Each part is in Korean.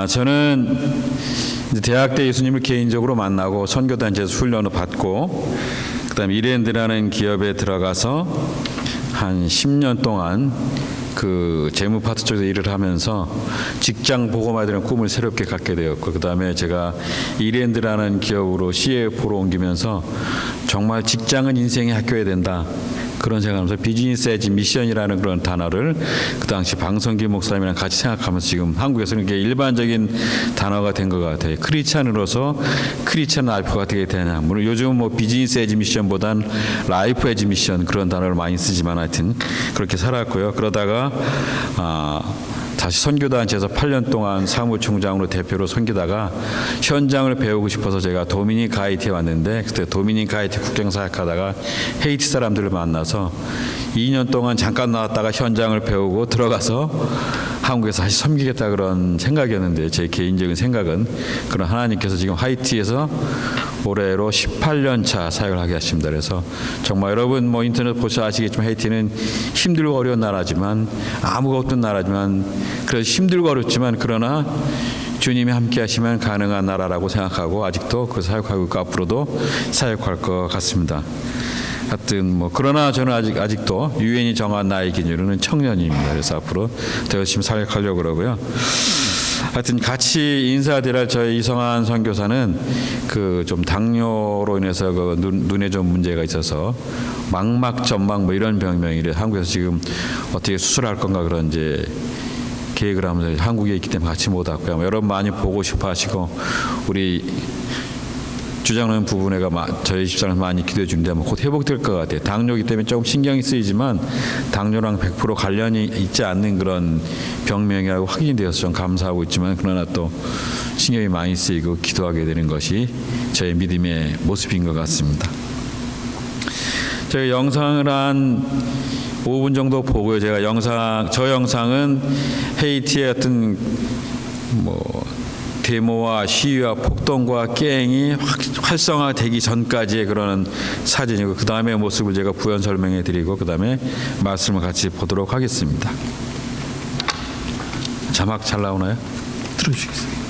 저는 이제 대학 때 예수님을 개인적으로 만나고 선교단체에서 훈련을 받고 그다음에 이랜드라는 기업에 들어가서 한 10년 동안 그 재무 파트 쪽에서 일을 하면서 직장 보고마들은 꿈을 새롭게 갖게 되었고 그다음에 제가 이랜드라는 기업으로 CFO로 옮기면서 정말 직장은 인생의 학교여야 된다. 그런 생각하면서 비즈니스 에지 미션이라는 그런 단어를 그 당시 방성기 목사님이랑 같이 생각하면서 지금 한국에서는 이게 일반적인 단어가 된 것 같아요. 크리스찬으로서 크리스찬 라이프가 어떻게 되냐. 물론 요즘은 뭐 비즈니스 에지 미션보단 라이프 에지 미션 그런 단어를 많이 쓰지만 하여튼 그렇게 살았고요. 그러다가 다시 선교단체에서 8년 동안 사무총장으로 대표로 섬기다가 현장을 배우고 싶어서 제가 도미니카 하이티에 왔는데 그때 도미니카 하이티 국경사역하다가 헤이티 사람들을 만나서 2년 동안 잠깐 나왔다가 현장을 배우고 들어가서 한국에서 다시 섬기겠다 그런 생각이었는데 제 개인적인 생각은 그런 하나님께서 지금 하이티에서 올해로 18년 차 사역을 하게 하십니다. 그래서 정말 여러분 뭐 인터넷 보셔 아시겠지만 하이티는 힘들고 어려운 나라지만 아무것도 없던 나라지만 그래서 힘들고 어렵지만 그러나 주님이 함께 하시면 가능한 나라라고 생각하고 아직도 그 사역하고 있고 앞으로도 사역할 것 같습니다. 하여튼 뭐 그러나 저는 아직도 유엔이 정한 나이 기준으로는 청년입니다. 그래서 앞으로 더 열심히 사역하려고 그러고요. 하여튼 같이 인사드릴 저희 이성한 선교사는 그 좀 당뇨로 인해서 그 눈에 좀 문제가 있어서 망막점막 뭐 이런 병명이래. 한국에서 지금 어떻게 수술할 건가 그런 이제 계획을 하면서 한국에 있기 때문에 같이 못 왔고요. 여러분 많이 보고 싶어 하시고 우리 주장하는 부분에가 저희 집사람 많이 기도해 주는데 곧 회복될 것 같아요. 당뇨이기 때문에 조금 신경이 쓰이지만 당뇨랑 100% 관련이 있지 않는 그런 병명이라고 확인이 되어서 좀 감사하고 있지만 그러나 또 신경이 많이 쓰이고 기도하게 되는 것이 저의 믿음의 모습인 것 같습니다. 저희 영상을 한 5분 정도 보고요. 제가 저 영상은 헤이티의 어떤 뭐 데모와 시위와 폭동과 깽이 활성화되기 전까지의 그런 사진이고 그 다음의 모습을 제가 부연 설명해 드리고 그 다음에 말씀을 같이 보도록 하겠습니다. 자막 잘 나오나요? 들어주시겠어요?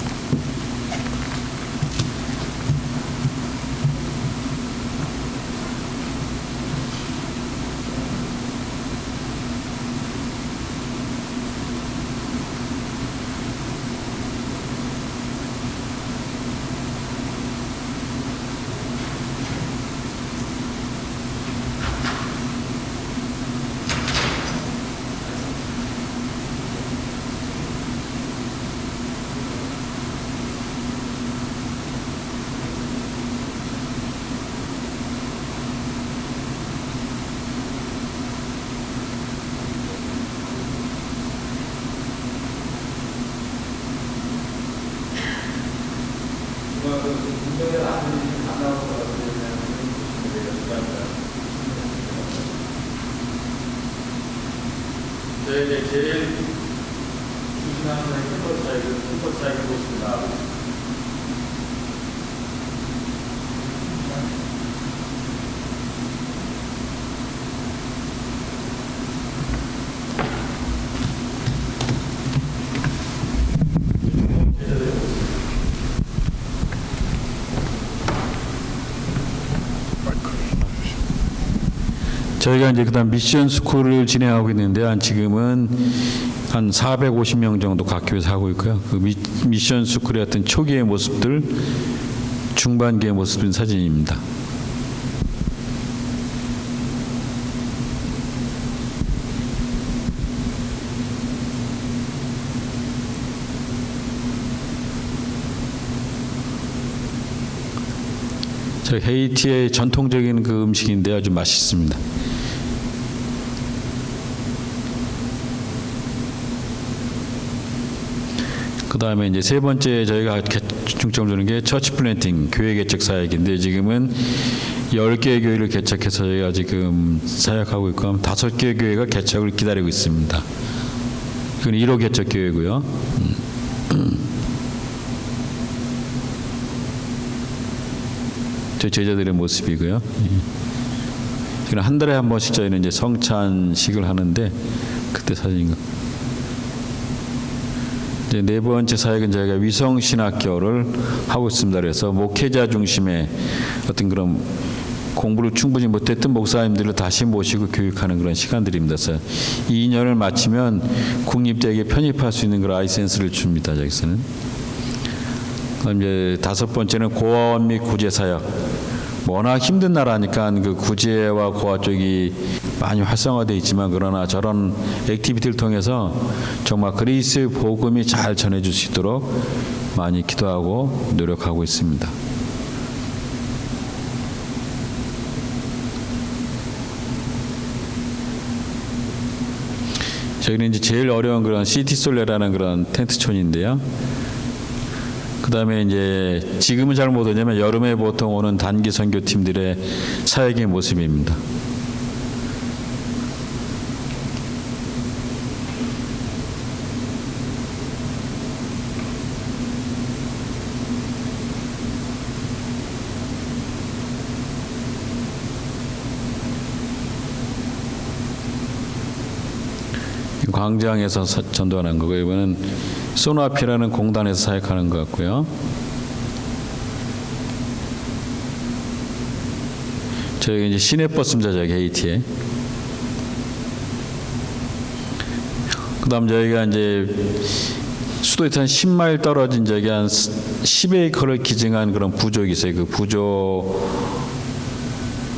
저에게 제일 중요한 것은 킴포 사이드 모습입니다. 저희가 이제 그다음 미션 스쿨을 진행하고 있는데 지금은 한 450명 정도 각 교회에서 하고 있고요. 그 미션 스쿨의 어떤 초기의 모습들, 중반기의 모습인 사진입니다. 저희 헤이티의 전통적인 그 음식인데 아주 맛있습니다. 그 다음에 이제 세 번째 저희가 중점 두는 게 처치 플랜팅, 교회 개척 사역인데 지금은 10개의 교회를 개척해서 저희가 지금 사역하고 있고 5개의 교회가 개척을 기다리고 있습니다. 이건 1호 개척 교회고요. 저 제자들의 모습이고요. 지금 한 달에 한 번씩 저희는 이제 성찬식을 하는데 그때 사진인가. 이제 네 번째 사역은 저희가 위성신학교를 하고 있습니다. 그래서 목회자 중심의 어떤 그런 공부를 충분히 못했던 목사님들을 다시 모시고 교육하는 그런 시간들입니다. 그래서 2년을 마치면 국립대학에 편입할 수 있는 그런 라이센스를 줍니다. 저기서는. 그다음 이제 다섯 번째는 고아원 및 구제 사역. 워낙 힘든 나라니까 그 구제와 고아 쪽이 많이 활성화되어 있지만 그러나 저런 액티비티를 통해서 정말 그리스의 복음이 잘 전해질 수 있도록 많이 기도하고 노력하고 있습니다. 저희는 이제 제일 어려운 그런 시티솔레라는 그런 텐트촌인데요. 그 다음에 이제 지금은 잘 못 오냐면 여름에 보통 오는 단기 선교팀들의 사역의 모습입니다. 광장에서 전도하는 거고 이번은 소나피라는 공단에서 사역하는 것 같고요. 저희 이제 시내버스입니다. 저기 헤이티에. 그다음 저희가 이제 수도에서 한 10마일 떨어진 저기 한 10에이커를 기증한 그런 부족이 있어요. 그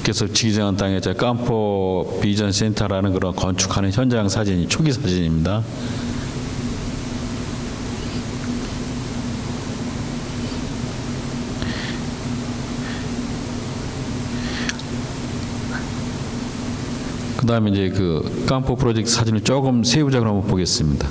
부족께서 기증한 땅에 저 깜포 비전 센터라는 그런 건축하는 현장 사진이 초기 사진입니다. 그 다음에 이제 그 깜포 프로젝트 사진을 조금 세부적으로 한번 보겠습니다.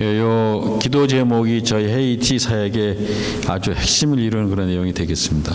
요 기도 제목이 저희 헤이티 사역의 아주 핵심을 이루는 그런 내용이 되겠습니다.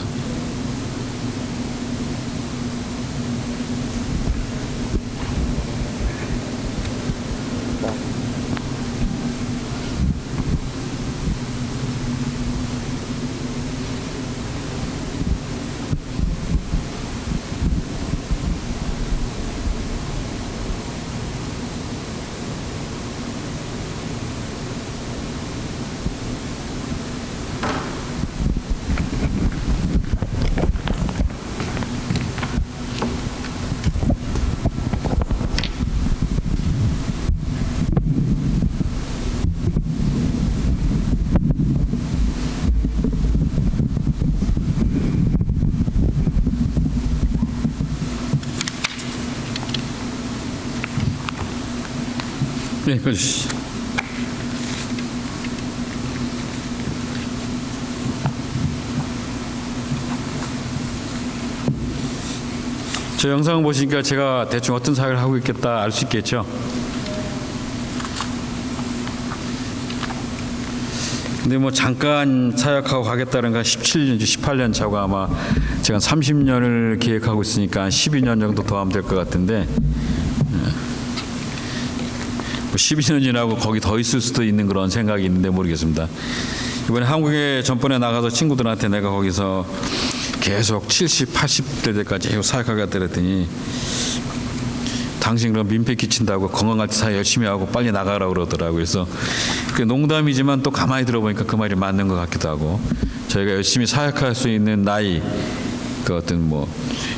네, 그러시. 저 영상 보시니까 제가 대충 어떤 사역을 하고 있겠다 알 수 있겠죠? 근데 뭐 잠깐 사역하고 가겠다는 건 17년, 18년 차고 아마 제가 30년을 계획하고 있으니까 한 12년 정도 더 하면 될 것 같은데 12년 지나고 거기 더 있을 수도 있는 그런 생각이 있는데 모르겠습니다. 이번에 한국에 전번에 나가서 친구들한테 내가 거기서 계속 70, 80대 때까지 계속 사역하겠다 그랬더니 당신 그럼 민폐 끼친다고 건강할 때 사역 열심히 하고 빨리 나가라고 그러더라고요. 그래서 그 농담이지만 또 가만히 들어보니까 그 말이 맞는 것 같기도 하고 저희가 열심히 사역할 수 있는 나이 그 어떤 뭐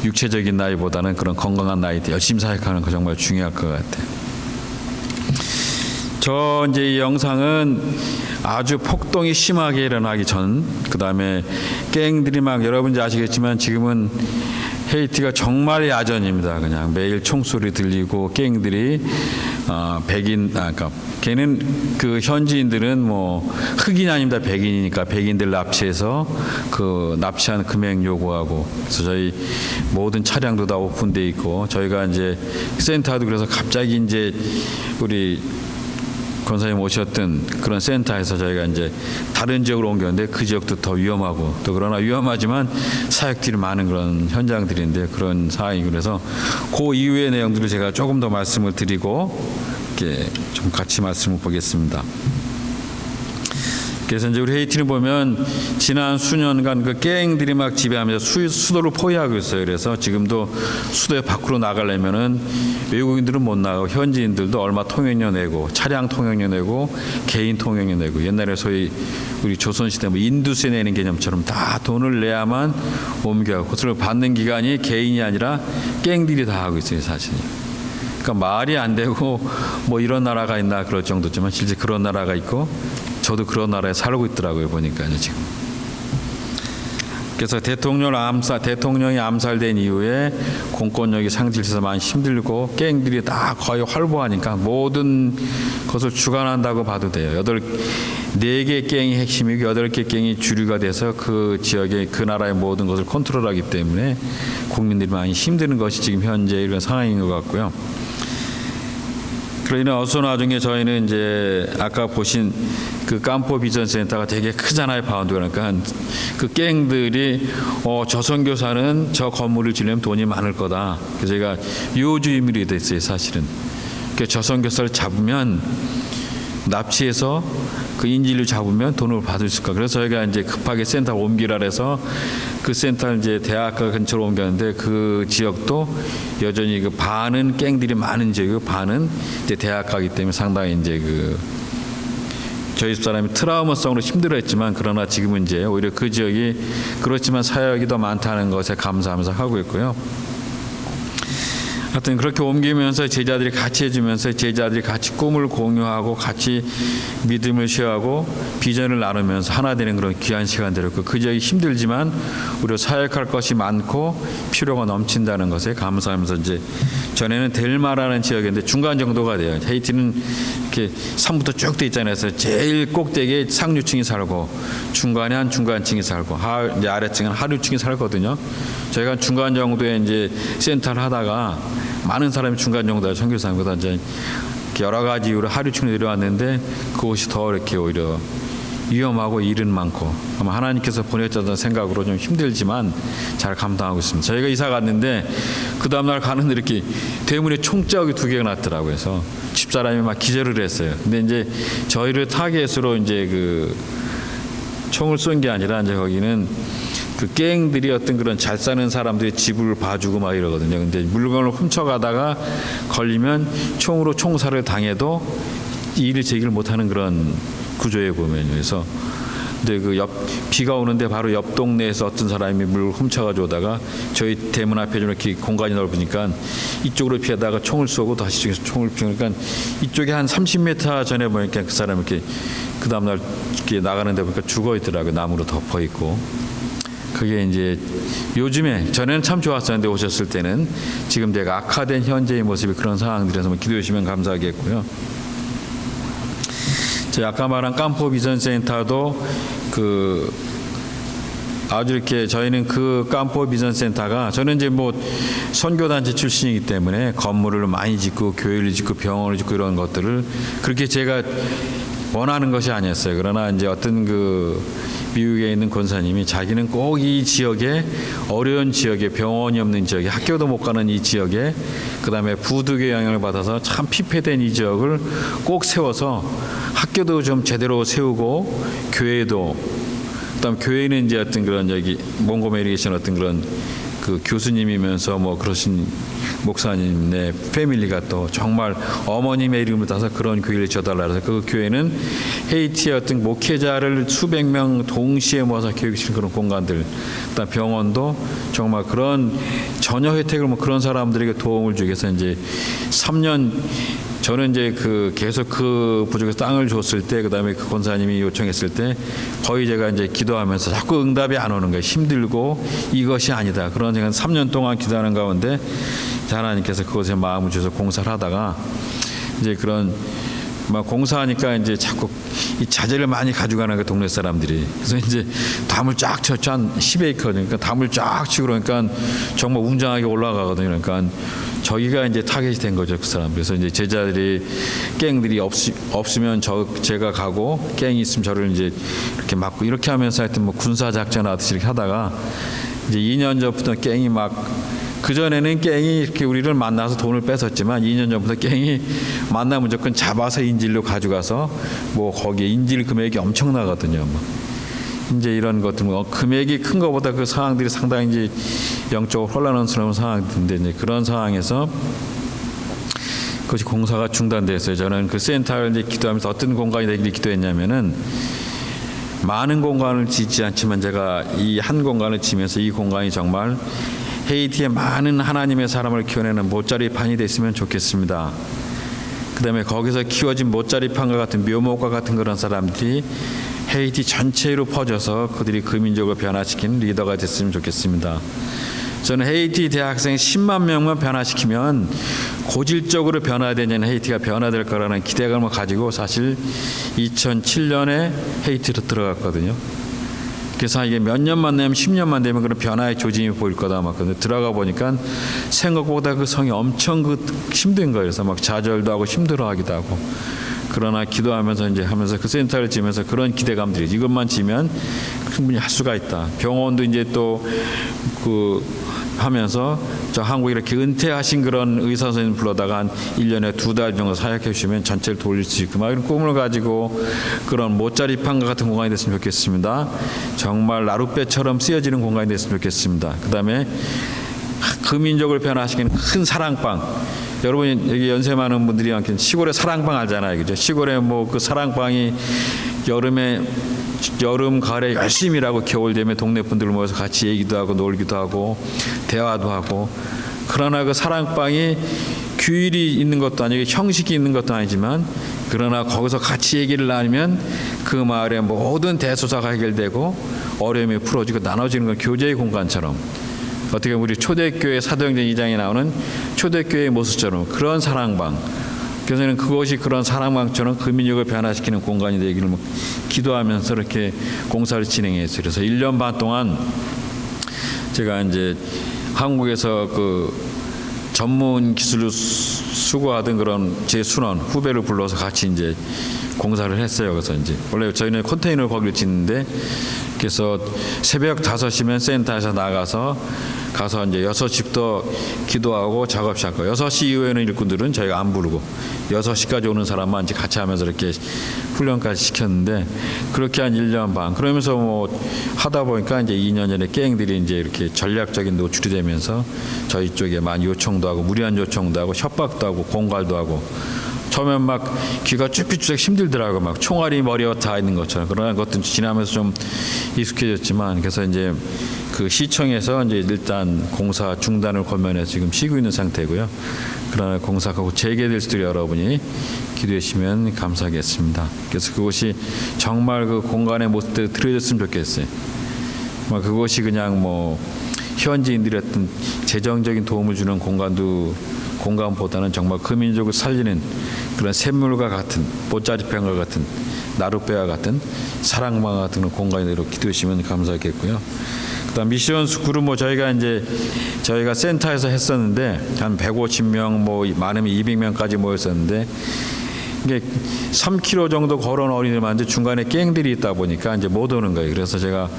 육체적인 나이보다는 그런 건강한 나이 때 열심히 사역하는 거 정말 중요할 것 같아요. 저 이제 이 영상은 아주 폭동이 심하게 일어나기 전, 그 다음에 갱들이 막 여러분이 아시겠지만 지금은 헤이티가 정말 야전입니다. 그냥 매일 총소리 들리고 갱들이 그러니까 걔는 그 현지인들은 뭐 흑인이 아닙니다. 백인이니까 백인들 납치해서 그 납치한 금액 요구하고 그래서 저희 모든 차량도 다 오픈돼 있고 저희가 이제 센터도 그래서 갑자기 이제 우리 권사님 오셨던 그런 센터에서 저희가 이제 다른 지역으로 옮겼는데 그 지역도 더 위험하고 또 그러나 위험하지만 사역들이 많은 그런 현장들인데 그런 상황이고 그래서 그 이후의 내용들을 제가 조금 더 말씀을 드리고 이렇게 좀 같이 말씀을 보겠습니다. 그래서 이제 우리 헤이티를 보면 지난 수년간 그 갱들이 막 지배하면서 수도를 포위하고 있어요. 그래서 지금도 수도에 밖으로 나가려면은 외국인들은 못 나가고 현지인들도 얼마 통행료 내고 차량 통행료 내고 개인 통행료 내고 옛날에 소위 우리 조선시대 뭐 인두세 내는 개념처럼 다 돈을 내야만 옮겨가고 그것을 받는 기관이 개인이 아니라 갱들이 다 하고 있어요, 사실. 그러니까 말이 안 되고 뭐 이런 나라가 있나 그럴 정도지만 실제 그런 나라가 있고 저도 그런 나라에 살고 있더라고요, 보니까요, 지금. 그래서 대통령이 암살된 이후에 공권력이 상실돼서 많이 힘들고 갱들이 다 거의 활보하니까 모든 것을 주관한다고 봐도 돼요. 4개 갱이 핵심이고 8개 갱이 주류가 돼서 그 지역의 그 나라의 모든 것을 컨트롤하기 때문에 국민들이 많이 힘드는 것이 지금 현재 이런 상황인 것 같고요. 그러나 어서 나중에 저희는 이제 아까 보신 그 깜포 비전 센터가 되게 크잖아요, 바운드. 그러니까 그 갱들이 저 선교사는 저 건물을 지으려면 돈이 많을 거다. 그래서 저희가 요주의미이 됐어요, 사실은. 저 선교사를 잡으면 납치해서 그 인질을 잡으면 돈을 받을 수 있을까. 그래서 저희가 이제 급하게 센터를 옮기라 해서 그 센터를 이제 대학가 근처로 옮겼는데 그 지역도 여전히 그 반은 갱들이 많은 지역이고 반은 이제 대학가이기 때문에 상당히 이제 그 저희 집사람이 트라우마성으로 힘들어했지만 그러나 지금은 이제 오히려 그 지역이 그렇지만 사역이 더 많다는 것에 감사하면서 하고 있고요. 하여튼 그렇게 옮기면서 제자들이 같이 해주면서 제자들이 같이 꿈을 공유하고 같이 믿음을 쉐어하고 비전을 나누면서 하나 되는 그런 귀한 시간들이었고 그 지역이 힘들지만 우리가 사역할 것이 많고 필요가 넘친다는 것에 감사하면서 이제 전에는 델마라는 지역인데 중간 정도가 돼요. 헤이티는 이렇게 산부터 쭉 돼 있잖아요. 그래서 제일 꼭대기에 상류층이 살고 중간에 한 중간층이 살고 이제 아래층은 하류층이 살거든요. 저희가 중간 정도에 이제 센터를 하다가 많은 사람이 중간 정도에 선교사님보다 이제 여러 가지 이유로 하류층으로 내려왔는데 그곳이 더 이렇게 오히려 위험하고 일은 많고 아마 하나님께서 보냈다는 생각으로 좀 힘들지만 잘 감당하고 있습니다. 저희가 이사 갔는데 그 다음날 가는데 이렇게 대문에 총자국이 2개가 났더라고요. 그래서 집사람이 막 기절을 했어요. 근데 이제 저희를 타겟으로 이제 그 총을 쏜 게 아니라 이제 거기는 그 갱들이 어떤 그런 잘 사는 사람들의 집을 봐주고 막 이러거든요. 근데 물건을 훔쳐가다가 걸리면 총으로 총살을 당해도 일을 제기를 못하는 그런 구조에 보면요. 그래서 근데 그 비가 오는데 바로 옆 동네에서 어떤 사람이 물을 훔쳐가지고 오다가 저희 대문 앞에 좀 이렇게 공간이 넓으니까 이쪽으로 피하다가 총을 쏘고 다시 저기서 총을 피우니까 이쪽에 한 30m 전에 보니까 그 사람이 이렇게 그 다음날 이렇게 나가는데 보니까 죽어 있더라고요. 나무로 덮어 있고. 그게 이제 요즘에 전에는 참 좋았었는데 오셨을 때는 지금 제가 악화된 현재의 모습이 그런 상황들에서 기도해 주시면 감사하겠고요. 제가 아까 말한 깜포 비전 센터도 그 아주 이렇게 저희는 그 깜포 비전 센터가 저는 이제 뭐 선교단체 출신이기 때문에 건물을 많이 짓고 교회를 짓고 병원을 짓고 이런 것들을 그렇게 제가 원하는 것이 아니었어요. 그러나 이제 어떤 그 미국에 있는 권사님이 자기는 꼭 이 지역에 어려운 지역에 병원이 없는 지역에 학교도 못 가는 이 지역에 그다음에 부득의 영향을 받아서 참 피폐된 이 지역을 꼭 세워서 학교도 좀 제대로 세우고 교회도 그다음 교회는 이제 어떤 그런 여기 몽고메리에 계신 어떤 그런 그 교수님이면서 뭐 그러신 목사님의 패밀리가 또 정말 어머님의 이름을 따서 그런 교회를 지어달라 해서 그 교회는 헤이티의 어떤 목회자를 수백 명 동시에 모아서 교육시키는 그런 공간들, 그다음 병원도 정말 그런 전혀 혜택을 뭐 그런 사람들에게 도움을 주기 위해서 이제 3년 저는 이제 그 계속 그 부족에서 땅을 줬을 때 그다음에 그 권사님이 요청했을 때 거의 제가 이제 기도하면서 자꾸 응답이 안 오는 거예요. 힘들고 이것이 아니다. 그런 제가 3년 동안 기도하는 가운데 하나님께서 그것에 마음을 주셔서 공사를 하다가 이제 그런 막 공사하니까 이제 자꾸 이 자재를 많이 가져가는 그 동네 사람들이. 그래서 이제 담을 쫙 쳤죠. 한 10에이커. 그러니까 담을 쫙 치고 그러니까 정말 웅장하게 올라가거든요. 그러니까 저기가 이제 타겟이 된 거죠, 그 사람. 그래서 이제 제자들이 깽들이 없으면 제가 가고 깽이 있으면 저를 이제 이렇게 막고 이렇게 하면서 하여튼 뭐 군사 작전 하듯이 이렇게 하다가 이제 2년 전부터 깽이 막 그전에는 깽이 이렇게 우리를 만나서 돈을 뺏었지만 2년 전부터 깽이 만나면 무조건 잡아서 인질로 가져가서 뭐 거기에 인질 금액이 엄청나거든요. 뭐. 이제 이런 것들 뭐 금액이 큰 것보다 그 상황들이 상당히 이제 영적으로 혼란스러운 상황인데 이제 그런 상황에서 그것이 공사가 중단됐어요. 저는 그 센터를 이제 기도하면서 어떤 공간이 되기를 기도했냐면은 많은 공간을 짓지 않지만 제가 이 한 공간을 지면서 이 공간이 정말 헤이티의 많은 하나님의 사람을 키워내는 못자리판이 됐으면 좋겠습니다. 그 다음에 거기서 키워진 못자리판과 같은 묘목과 같은 그런 사람들이 헤이티 전체로 퍼져서 그들이 그 민족을 변화시키는 리더가 됐으면 좋겠습니다. 저는 헤이티 대학생 10만 명만 변화시키면 고질적으로 변화되는 헤이티가 변화될 거라는 기대감을 가지고 사실 2007년에 헤이티로 들어갔거든요. 그래서 이게 몇 년만 되면 10년만 되면 그런 변화의 조짐이 보일 거다 막 근데 들어가 보니까 생각보다 그 성이 엄청 힘든 거예요. 그래서 막 좌절도 하고 힘들어하기도 하고 그러나 기도하면서 이제 하면서 그 센터를 지면서 그런 기대감들이 이것만 지면 충분히 할 수가 있다. 병원도 이제 또 그 하면서 저 한국에 이렇게 은퇴하신 그런 의사 선생님 불러다가 한 1년에 2달 정도 사역해 주시면 전체를 돌릴 수 있고 막 이런 꿈을 가지고 그런 못자리판과 같은 공간이 됐으면 좋겠습니다. 정말 나룻배처럼 쓰여지는 공간이 됐으면 좋겠습니다. 그 다음에 그 민족을 변화시키는 큰 사랑방. 여러분 여기 연세 많은 분들이 많긴 시골에 사랑방 알잖아요, 그죠? 시골에 뭐 그 사랑방이 여름 가을에 열심히 일하고 겨울 되면 동네 분들 모여서 같이 얘기도 하고 놀기도 하고 대화도 하고 그러나 그 사랑방이 규율이 있는 것도 아니고 형식이 있는 것도 아니지만 그러나 거기서 같이 얘기를 나누면 그 마을의 모든 대소사가 해결되고 어려움이 풀어지고 나눠지는 건 교제의 공간처럼 어떻게 우리 초대교회 사도행전 2장에 나오는 초대교회의 모습처럼 그런 사랑방. 그래서 그것이 그런 사랑방처럼 그 민족을 변화시키는 공간이 되기를 기도하면서 이렇게 공사를 진행했어요. 그래서 1년 반 동안 제가 이제 한국에서 그 전문 기술을 수고하던 그런 제 순원 후배를 불러서 같이 이제 공사를 했어요. 그래서 이제 원래 저희는 컨테이너를 거기를 짓는데 그래서 새벽 5시면 센터에서 나가서 이제 6시부터 기도하고 작업 시작하고 6시 이후에는 일꾼들은 저희가 안 부르고 6시까지 오는 사람만 이제 같이 하면서 이렇게 훈련까지 시켰는데 그렇게 한 1년 반 그러면서 뭐 하다 보니까 이제 2년 전에 깽들이 이제 이렇게 전략적인 노출이 되면서 저희 쪽에 많이 요청도 하고 무리한 요청도 하고 협박도 하고 공갈도 하고 처음엔 막 귀가 쭈뼛쭈뼛 힘들더라고 막 총알이 머리에 다 있는 것처럼 그런 것도 지나면서 좀 익숙해졌지만 그래서 이제 그 시청에서 이제 일단 공사 중단을 권면해서 지금 쉬고 있는 상태고요. 그러나 공사가 곧 재개될 수도 여러분이 기도해 주시면 감사하겠습니다. 그래서 그것이 정말 그 공간의 모습대로 들여졌으면 좋겠어요. 그것이 그냥 뭐 현지인들이 어떤 재정적인 도움을 주는 공간보다는 정말 그 민족을 살리는 그런 샘물과 같은 못자리판과 같은 나룻배와 같은 사랑방과 같은 공간으로 기도해 주시면 감사하겠고요. 그다음 미션 스쿨은 뭐 저희가 센터에서 했었는데 한 150명 뭐 많으면 200명까지 모였었는데 이게 3km 정도 걸어온 어린이들만 중간에 깽들이 있다 보니까 이제 못 오는 거예요. 그래서 제가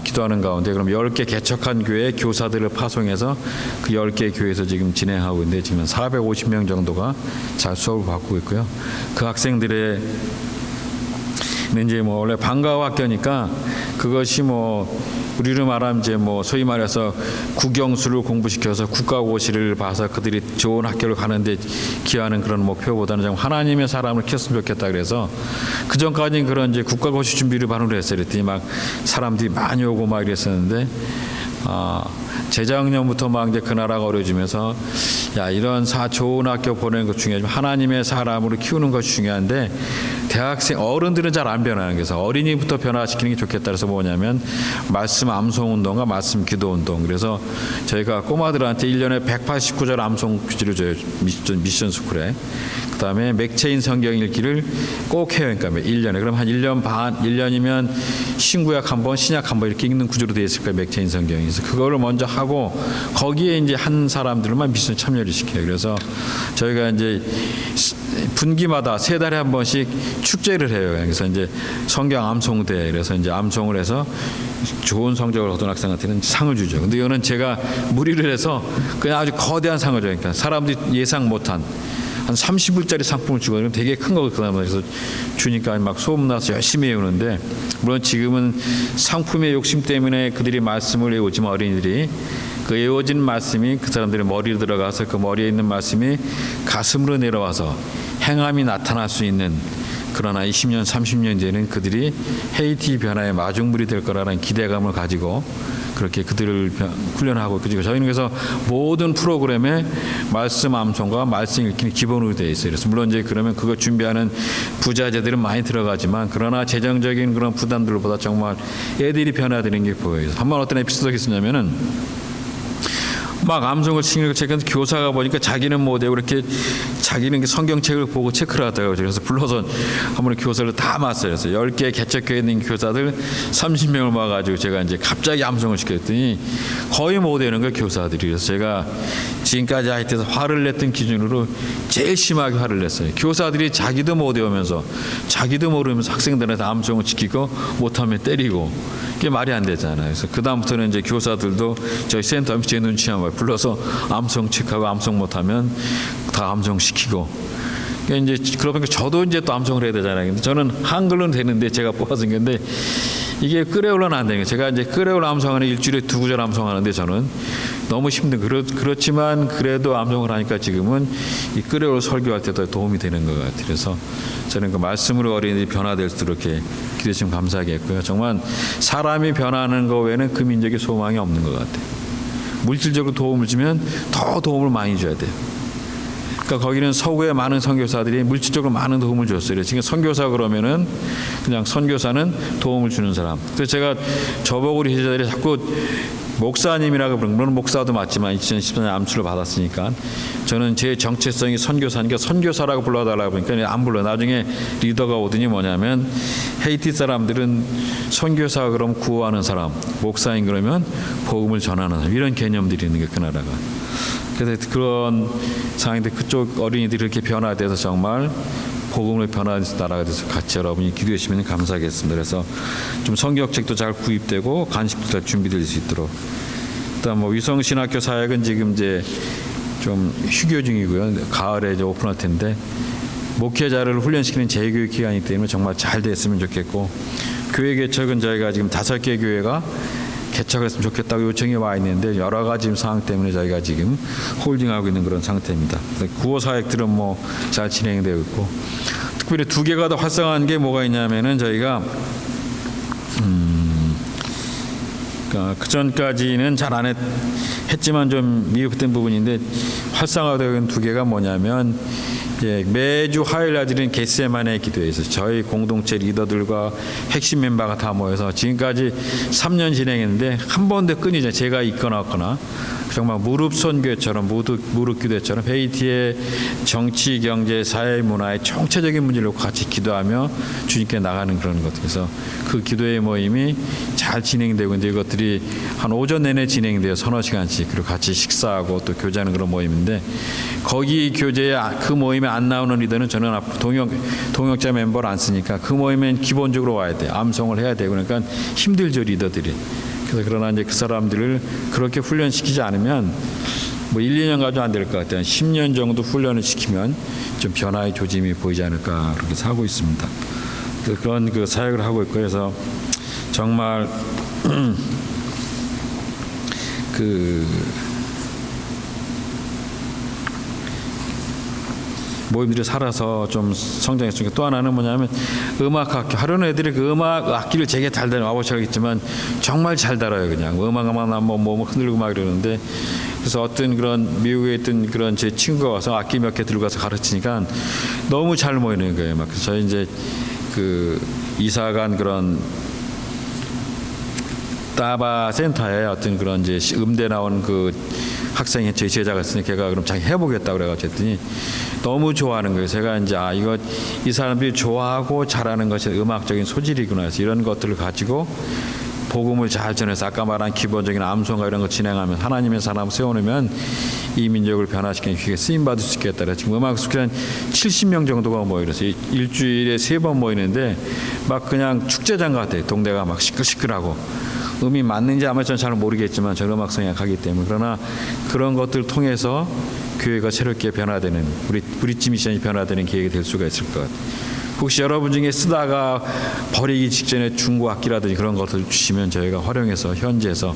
기도하는 가운데 그럼 10개 개척한 교회 교사들을 파송해서 그 10개 교회에서 지금 진행하고 있는데 지금 450명 정도가 잘 수업을 받고 있고요. 그 학생들의 이제 뭐 원래 방과후 학교니까 그것이 뭐 우리로 말하면 이제 뭐 소위 말해서 국영수를 공부시켜서 국가고시를 봐서 그들이 좋은 학교를 가는데 기여하는 그런 목표보다는 좀 하나님의 사람을 키웠으면 좋겠다 그래서 그 전까지는 그런 이제 국가고시 준비를 반으로 했어요. 그랬더니 막 사람들이 많이 오고 막 이랬었는데 재작년부터 막 이제 그 나라가 어려워지면서 야 이런 좋은 학교 보내는 것 중요하지만 하나님의 사람으로 키우는 것이 중요한데 대학생 어른들은 잘 안 변하는 그래서 어린이부터 변화시키는 게 좋겠다. 그래서 뭐냐면 말씀 암송 운동과 말씀 기도 운동. 그래서 저희가 꼬마들한테 1년에 189절 암송 퀴즈를 줘요. 미션 스쿨에. 그다음에 맥체인 성경 읽기를 꼭 해요. 그러니까 1년에. 그럼 한 1년 반, 1년이면 신구약 한 번, 신약 한 번 이렇게 읽는 구조로 되어 있을 거예요. 맥체인 성경이. 그래서 그거를 먼저 하고 거기에 이제 한 사람들만 미션 참여를 시켜요. 그래서 저희가 이제 분기마다 3달에 한 번씩 축제를 해요. 그래서 이제 성경 암송대. 그래서 이제 암송을 해서 좋은 성적을 얻은 학생한테는 상을 주죠. 근데 이거는 제가 무리를 해서 그냥 아주 거대한 상을 줘요. 그러니까 사람들이 예상 못한 한 30불짜리 상품을 주거든요. 되게 큰 거거든요. 그래서 주니까 막 소문나서 열심히 외우는데 물론 지금은 상품의 욕심 때문에 그들이 말씀을 외우지만 어린이들이 그 외워진 말씀이 그 사람들의 머리에 들어가서 그 머리에 있는 말씀이 가슴으로 내려와서 행함이 나타날 수 있는 그러나 20년, 30년 뒤에는 그들이 헤이티 변화의 마중물이 될 거라는 기대감을 가지고 그렇게 그들을 훈련하고 그리고 저희는 그래서 모든 프로그램에 말씀 암송과 말씀 읽기는 기본으로 되어 있어요. 그래서 물론 이제 그러면 그거 준비하는 부자재들은 많이 들어가지만 그러나 재정적인 그런 부담들보다 정말 애들이 변화되는 게 보여요. 한번 어떤 에피소드가 있었냐면은 막 암송을 치는 걸 제가 교사가 보니까 자기는 못해요. 그렇게 자기는 성경책을 보고 체크를 하더라고요. 그래서 불러서 한번 교사를 다 맞서요. 그래서 10개 개척교회에 있는 교사들 30명을 모아가지고 제가 이제 갑자기 암송을 시켰더니 거의 못하는 거예요. 교사들이. 그래서 제가 지금까지 하여튼 화를 냈던 기준으로 제일 심하게 화를 냈어요. 교사들이 자기도 못 외우면서 자기도 모르면서 학생들한테 암송을 지키고 못하면 때리고 그게 말이 안 되잖아요. 그래서 그 다음부터는 이제 교사들도 저희 센터 제 눈치 한 번 불러서 암송 체크하고 암송 못하면 다 암송 시키고. 그러니까 이제 그러니까 저도 이제 또 암송을 해야 되잖아요. 근데 저는 한글로는 되는데 제가 뽑아서 건데 이게 끓여올라는 안 되는 거예요. 제가 이제 끓여올 암송하는 일주일에 2구절 암송하는데 저는 너무 힘든 그렇지만 그래도 암송을 하니까 지금은 이 끓여올 설교할 때도 도움이 되는 것 같아요. 그래서 저는 그 말씀으로 어린이들이 변화될 수 이렇게 기도해 주시면 감사하겠고요. 정말 사람이 변하는 거 외에는 그 민족의 소망이 없는 것 같아요. 물질적으로 도움을 주면 더 도움을 많이 줘야 돼요. 그러니까 거기는 서구의 많은 선교사들이 물질적으로 많은 도움을 줬어요. 지금 선교사 그러면은 그냥 선교사는 도움을 주는 사람. 그래서 제가 저보고 우리 제자들이 자꾸 목사님이라고 부르는 물론 목사도 맞지만 2014년 암수를 받았으니까 저는 제 정체성이 선교사니까 선교사라고 불러달라고 하니까 안 불러. 나중에 리더가 오더니 뭐냐면 헤이티 사람들은 선교사 그럼 구호하는 사람, 목사인 그러면 복음을 전하는 사람 이런 개념들이 있는 게 그 나라가. 그래서 그런 상황인데 그쪽 어린이들이 이렇게 변화돼서 정말 복음의 변화된 나라가 돼서 같이 여러분이 기도해 주시면 감사하겠습니다. 그래서 좀 성경책도 잘 구입되고 간식도 잘 준비될 수 있도록. 일단 뭐 위성신학교 사역은 지금 이제 좀 휴교 중이고요. 가을에 이제 오픈할 텐데 목회자를 훈련시키는 재교육 기간이기 때문에 정말 잘 됐으면 좋겠고 교회 개척은 저희가 지금 5개 교회가 개척을 했으면 좋겠다고 요청이 와 있는데 여러 가지 상황 때문에 저희가 지금 홀딩하고 있는 그런 상태입니다. 구호 사역들은 뭐 잘 진행되고 있고 특별히 2개가 더 활성화한 게 뭐가 있냐면은 저희가 그 전까지는 잘 안 했지만 좀 미흡된 부분인데 활성화되는 2개가 뭐냐면 매주 화요일 날들은 겟세마네 기도회에서 저희 공동체 리더들과 핵심 멤버가 다 모여서 지금까지 3년 진행했는데 한 번도 끊이지 제가 있거나 없거나 정말 무릎 선교회처럼 무릎 기도회처럼 헤이티의 정치, 경제, 사회, 문화의 총체적인 문제를 놓고 같이 기도하며 주님께 나가는 그런 것. 그래서 그 기도회 모임이 잘 진행되고 있는데 이것들이 한 오전 내내 진행돼요. 서너 시간씩. 그리고 같이 식사하고 또 교제하는 그런 모임인데 거기 교제에 그 모임에 안 나오는 리더는 저는 앞으로 동역자 멤버를 안 쓰니까 그 모임엔 기본적으로 와야 돼요. 암송을 해야 되고 그러니까 힘들죠 리더들이. 그래서 그러나 이제 그 사람들을 그렇게 훈련시키지 않으면 뭐 1, 2년 가도 안 될 것 같아요. 10년 정도 훈련을 시키면 좀 변화의 조짐이 보이지 않을까 그렇게 하고 있습니다. 그런 그 사역을 하고 있고 그래서 정말 모임들이 살아서 좀 성장했으니까, 또 하나는 뭐냐면 음악학교 하려는 애들이 그 음악 악기를 되게 잘 다뤄 와보셔야겠지만 정말 잘 다뤄요. 그냥 음악만 하면 뭐 흔들고 막 이러는데, 그래서 어떤 그런 미국에 있던 그런 제 친구가 와서 악기 몇 개 들고 가서 가르치니까 너무 잘 모이는 거예요. 막 그래서 저희 이제 그 이사간 그런 따바 센터에 어떤 그런 이제 음대 나온 그 학생이 제 제자가 있으니 걔가 그럼 자기 해보겠다 그래가지고 했더니 너무 좋아하는 거예요. 제가 이제 이거 이 사람들이 좋아하고 잘하는 것이 음악적인 소질이구나 해서 이런 것들을 가지고 복음을 잘 전해서 아까 말한 기본적인 암송가 이런 거 진행하면 하나님의 사람 세워놓으면 이 민족을 변화시키는 기회에 쓰임받을 수 있겠다. 그래서 지금 음악 숙회 한 70명 정도가 모이면서 일주일에 3번 모이는데 막 그냥 축제장 같아요. 동네가 막 시끌시끌하고. 음이 맞는지 아마 저는 잘 모르겠지만 저는 음악 성향이 가기 때문에, 그러나 그런 것들을 통해서 교회가 새롭게 변화되는, 우리 브릿지 미션이 변화되는 계획이 될 수가 있을 것 같아요. 혹시 여러분 중에 쓰다가 버리기 직전에 중고 악기라든지 그런 것을 주시면 저희가 활용해서 현지에서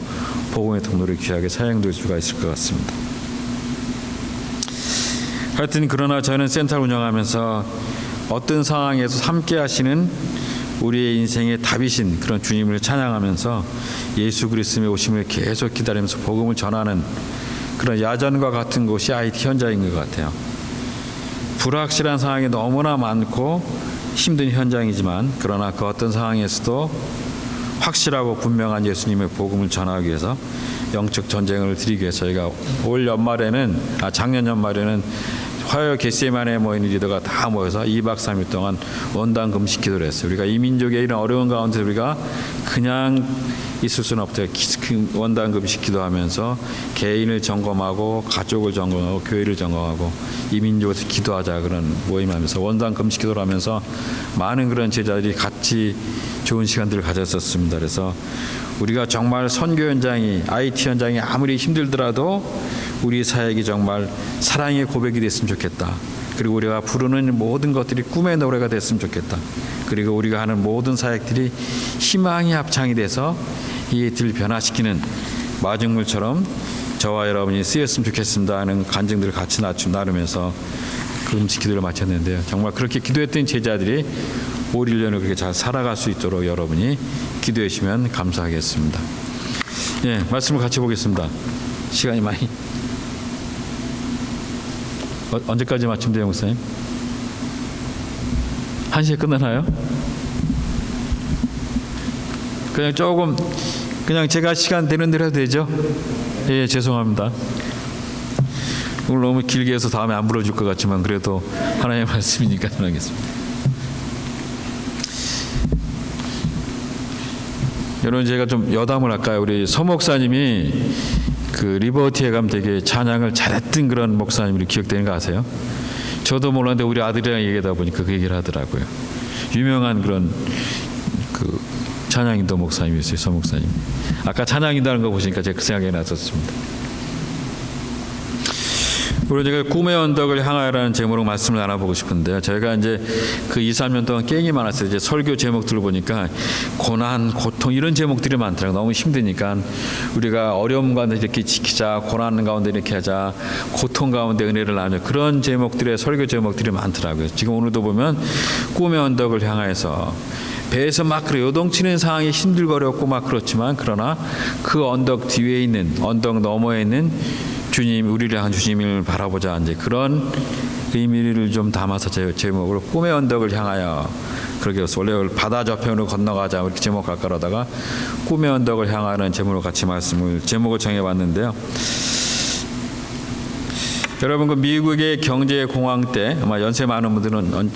복음의 통로를 귀하게 사용될 수가 있을 것 같습니다. 하여튼 그러나 저는 센터를 운영하면서 어떤 상황에서 함께 하시는 우리의 인생의 답이신 그런 주님을 찬양하면서 예수 그리스도의 오심을 계속 기다리면서 복음을 전하는 그런 야전과 같은 곳이 IT 현장인 것 같아요. 불확실한 상황이 너무나 많고 힘든 현장이지만, 그러나 그 어떤 상황에서도 확실하고 분명한 예수님의 복음을 전하기 위해서 영적 전쟁을 드리기 위해서 저희가 작년 연말에는 화요 겟세마네에 모인 리더가 다 모여서 2박 3일 동안 원단 금식 기도를 했어요. 우리가 이 민족의 이런 어려운 가운데 우리가 그냥 있을 수는 없대요. 원단 금식 기도하면서 개인을 점검하고 가족을 점검하고 교회를 점검하고 이 민족에서 기도하자, 그런 모임하면서 원단 금식 기도를 하면서 많은 그런 제자들이 같이 좋은 시간들을 가졌었습니다. 그래서 우리가 정말 선교 현장이, IT 현장이 아무리 힘들더라도 우리 사역이 정말 사랑의 고백이 됐으면 좋겠다. 그리고 우리가 부르는 모든 것들이 꿈의 노래가 됐으면 좋겠다. 그리고 우리가 하는 모든 사역들이 희망의 합창이 돼서 이들을 변화시키는 마중물처럼 저와 여러분이 쓰였으면 좋겠습니다 하는 간증들을 같이 나누면서 금식 기도를 마쳤는데요. 정말 그렇게 기도했던 제자들이 올 1년을 그렇게 잘 살아갈 수 있도록 여러분이 기도해 주시면 감사하겠습니다. 예, 말씀을 같이 보겠습니다. 시간이 많이 언제까지 마치면 돼요, 목사님? 1시에 끝나나요? 그냥 조금 그냥 제가 시간 되는 대로 해도 되죠? 예, 죄송합니다. 오늘 너무 길게 해서 다음에 안 불러줄 것 같지만 그래도 하나님의 말씀이니까 전하겠습니다. 여러분, 제가 좀 여담을 할까요? 우리 서 목사님이 그 리버티에 가면 되게 찬양을 잘했던 그런 목사님이 기억되는 거 아세요? 저도 몰랐는데 우리 아들이랑 얘기하다 보니까 그 얘기를 하더라고요. 유명한 그런 그 찬양인도 목사님이었어요, 서 목사님. 아까 찬양인다는 거 보시니까 제가 그 생각이 났었습니다. 우리 제가 꿈의 언덕을 향하여라는 제목으로 말씀을 나눠보고 싶은데요. 저희가 이제 그 2, 3년 동안 게임이 많았어요. 이제 설교 제목들을 보니까 고난, 고통 이런 제목들이 많더라고요. 너무 힘드니까 우리가 어려움 가운데 이렇게 지키자, 고난 가운데 이렇게 하자, 고통 가운데 은혜를 나누자, 그런 제목들의 설교 제목들이 많더라고요. 지금 오늘도 보면 꿈의 언덕을 향하여서 배에서 막 그래 요동치는 상황이 힘들거렸고 막 그렇지만, 그러나 그 언덕 뒤에 있는, 언덕 너머에 있는 주님, 우리를 향한 주님을 바라보자, 이제 그런 의미를 좀 담아서 제목으로 꿈의 언덕을 향하여, 그렇게 해서 원래 바다 저편으로 건너가자 이렇게 제목할까 그러다가 꿈의 언덕을 향하는 제목으로 같이 제목을 정해봤는데요. 여러분, 그 미국의 경제 공황 때 아마 연세 많은 분들은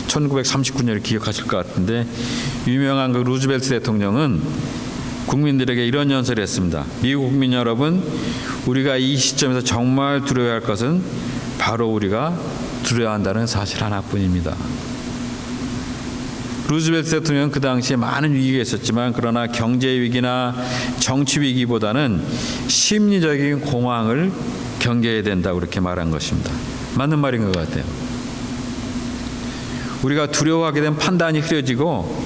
1939년을 기억하실 것 같은데, 유명한 그 루즈벨트 대통령은 국민들에게 이런 연설을 했습니다. 미국 국민 여러분, 우리가 이 시점에서 정말 두려워할 것은 바로 우리가 두려워한다는 사실 하나뿐입니다. 루즈벨트 대통령은 그 당시에 많은 위기가 있었지만, 그러나 경제 위기나 정치 위기보다는 심리적인 공황을 경계해야 된다고 그렇게 말한 것입니다. 맞는 말인 것 같아요. 우리가 두려워하게 되면 판단이 흐려지고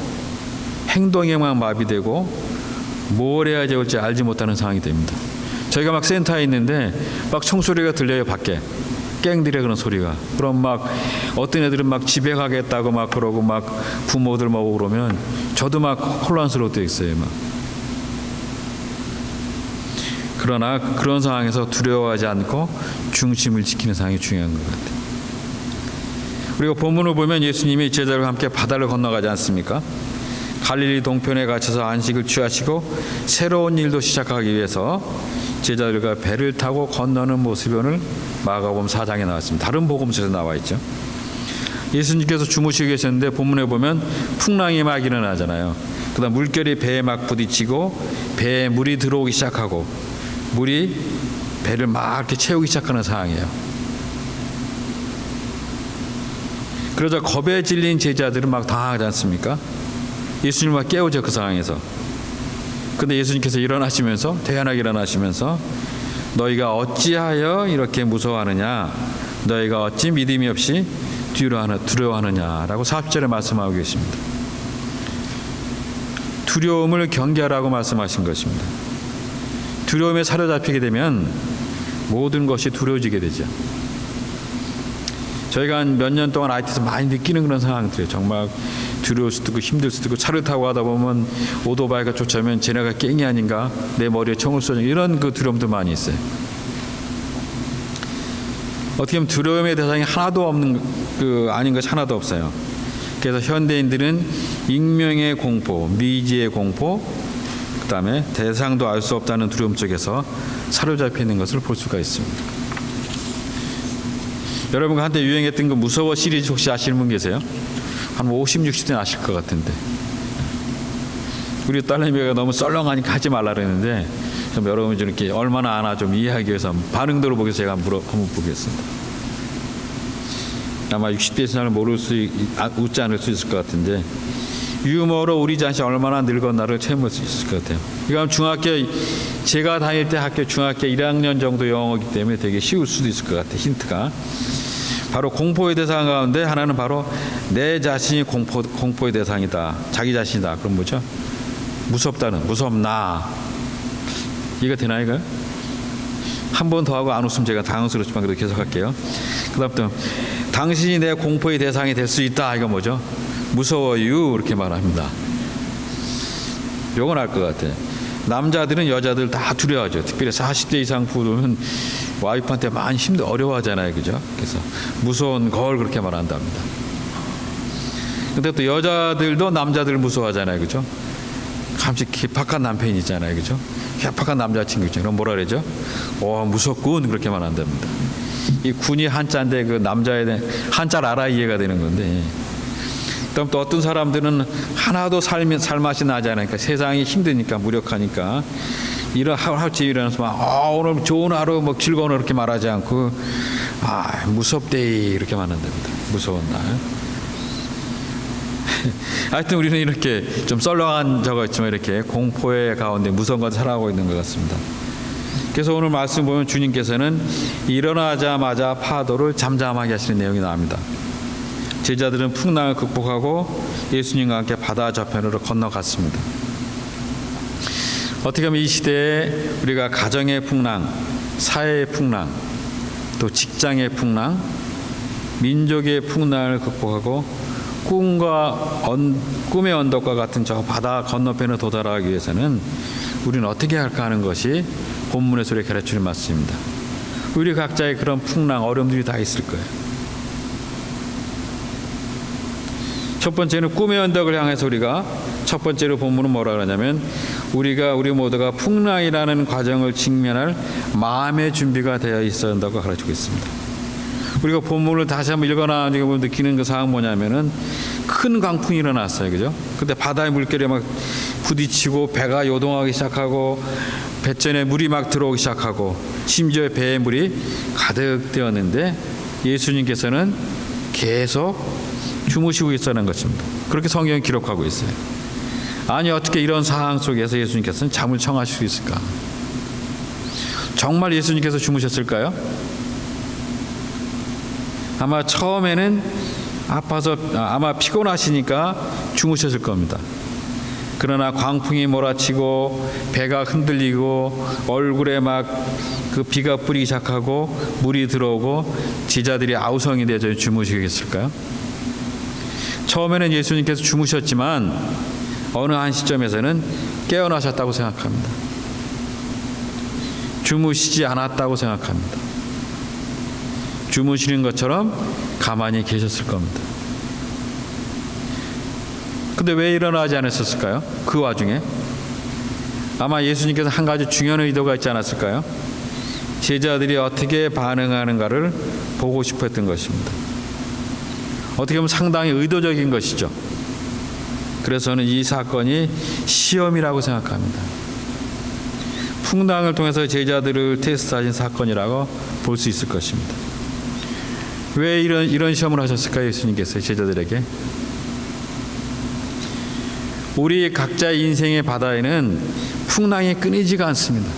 행동에만 마비되고 뭘 해야 될지 알지 못하는 상황이 됩니다. 저희가 막 센터에 있는데 막 총소리가 들려요, 밖에. 깽들의 그런 소리가. 그럼 막 어떤 애들은 막 집에 가겠다고 막 그러고 막 부모들 뭐 그러면 저도 막 혼란스러울 때 있어요. 막. 그러나 그런 상황에서 두려워하지 않고 중심을 지키는 상황이 중요한 것 같아요. 우리가 본문을 보면 예수님이 제자들과 함께 바다를 건너가지 않습니까? 갈릴리 동편에 갇혀서 안식을 취하시고 새로운 일도 시작하기 위해서 제자들과 배를 타고 건너는 모습이 오늘 마가복음 4장에 나왔습니다. 다른 복음서에서 나와 있죠. 예수님께서 주무시고 계셨는데 본문에 보면 풍랑이 막 일어나잖아요. 그다음 물결이 배에 막 부딪히고 배에 물이 들어오기 시작하고 물이 배를 막 이렇게 채우기 시작하는 상황이에요. 그러자 겁에 질린 제자들은 막 당황하지 않습니까? 예수님 막 깨우죠, 그 상황에서. 근데 예수님께서 일어나시면서 태연하게 일어나시면서 너희가 어찌하여 이렇게 무서워하느냐, 너희가 어찌 믿음이 없이 두려워하느냐라고 40절에 말씀하고 계십니다. 두려움을 경계하라고 말씀하신 것입니다. 두려움에 사로잡히게 되면 모든 것이 두려워지게 되죠. 저희가 한 몇 년 동안 IT에서 많이 느끼는 그런 상황들이에요. 정말 두려울 수도 있고 힘들 수도 있고, 차를 타고 가다 보면 오토바이가 쫓아오면 쟤네가 깽이 아닌가, 내 머리에 총을 쏘는 이런 그 두려움도 많이 있어요. 어떻게 보면 두려움의 대상이 하나도 없는 아닌 것이 하나도 없어요. 그래서 현대인들은 익명의 공포, 미지의 공포, 그다음에 대상도 알 수 없다는 두려움 속에서 사로잡혀 있는 것을 볼 수가 있습니다. 여러분과 한때 유행했던 그 무서워 시리즈 혹시 아시는 분 계세요? 한 50, 60대는 아실 것 같은데. 우리 딸내미가 너무 썰렁하니까 하지 말라 그랬는데 좀 여러분이 좀 이렇게 얼마나 아나 좀 이해하기 위해서 반응들을 보기 위해서 제가 한번 보겠습니다. 아마 60대에서 잘 모를 웃지 않을 수 있을 것 같은데, 유머로 우리 자신이 얼마나 늙었나를 체험할 수 있을 것 같아요. 이건 제가 다닐 때 학교 중학교 1학년 정도 영어이기 때문에 되게 쉬울 수도 있을 것 같아요. 힌트가 바로 공포의 대상 가운데 하나는 바로 내 자신이 공포의 대상이다, 자기 자신이다. 그럼 뭐죠? 무섭나. 이해가 되나요? 이거? 한 번 더 하고 안 웃으면 제가 당황스럽지만 그래도 계속 할게요. 그 다음부터 당신이 내 공포의 대상이 될 수 있다. 이거 뭐죠? 무서워요. 이렇게 말합니다. 요건 알 것 같아요. 남자들은 여자들 다 두려워하죠. 특별히 40대 이상 부부는 와이프한테 많이 어려워하잖아요. 그죠? 그래서 무서운 걸 그렇게 말한답니다. 근데 또 여자들도 남자들 무서워하잖아요. 그죠? 감시 개팍한 남편이 있잖아요. 그죠? 개팍한 남자친구 있잖아요. 그럼 뭐라 그러죠? 무섭군. 그렇게 말한답니다. 이 군이 한자인데 그 남자에 대한 한자를 알아야 이해가 되는 건데, 그다음 또 어떤 사람들은 하나도 살맛이 나지 않으니까, 세상이 힘드니까, 무력하니까 하루째 일어나서 막 오늘 좋은 하루, 뭐 즐거운 하루 이렇게 말하지 않고 무섭대 이렇게 말한답니다. 무서운 날. 하여튼 우리는 이렇게 좀 썰렁한 저거 있지만 이렇게 공포의 가운데 무서운 것을 살아가고 있는 것 같습니다. 그래서 오늘 말씀 보면 주님께서는 일어나자마자 파도를 잠잠하게 하시는 내용이 나옵니다. 제자들은 풍랑을 극복하고 예수님과 함께 바다 저편으로 건너갔습니다. 어떻게 보면 이 시대에 우리가 가정의 풍랑, 사회의 풍랑, 또 직장의 풍랑, 민족의 풍랑을 극복하고 꿈의 언덕과 같은 저 바다 건너편에 도달하기 위해서는 우리는 어떻게 할까 하는 것이 본문에서 우리에게 가르치는 말씀입니다. 우리 각자의 그런 풍랑, 어려움들이 다 있을 거예요. 첫 번째는 꿈의 언덕을 향해서 우리가 첫 번째로 본문은 뭐라 그러냐면 우리 모두가 풍랑이라는 과정을 직면할 마음의 준비가 되어 있어야 한다고 가르치고 있습니다. 우리가 본문을 다시 한번 읽어나가면 느끼는 그 상황 뭐냐면은 큰 강풍이 일어났어요. 그죠? 근데 바다의 물결이 막 부딪히고 배가 요동하기 시작하고 배전에 물이 막 들어오기 시작하고 심지어 배에 물이 가득 되었는데 예수님께서는 계속 주무시고 있었는 것입니다. 그렇게 성경이 기록하고 있어요. 아니 어떻게 이런 상황 속에서 예수님께서는 잠을 청하실 수 있을까? 정말 예수님께서 주무셨을까요? 아마 처음에는 아파서 아마 피곤하시니까 주무셨을 겁니다. 그러나 광풍이 몰아치고 배가 흔들리고 얼굴에 막 그 비가 뿌리기 시작하고 물이 들어오고 제자들이 아우성이 되어 주무시겠을까요? 처음에는 예수님께서 주무셨지만 어느 한 시점에서는 깨어나셨다고 생각합니다. 주무시지 않았다고 생각합니다. 주무시는 것처럼 가만히 계셨을 겁니다. 근데 왜 일어나지 않았을까요? 그 와중에 아마 예수님께서 한 가지 중요한 의도가 있지 않았을까요? 제자들이 어떻게 반응하는가를 보고 싶어 했던 것입니다. 어떻게 보면 상당히 의도적인 것이죠. 그래서 저는 이 사건이 시험이라고 생각합니다. 풍랑을 통해서 제자들을 테스트하신 사건이라고 볼 수 있을 것입니다. 왜 이런 시험을 하셨을까요? 예수님께서 제자들에게. 우리 각자의 인생의 바다에는 풍랑이 끊이지가 않습니다.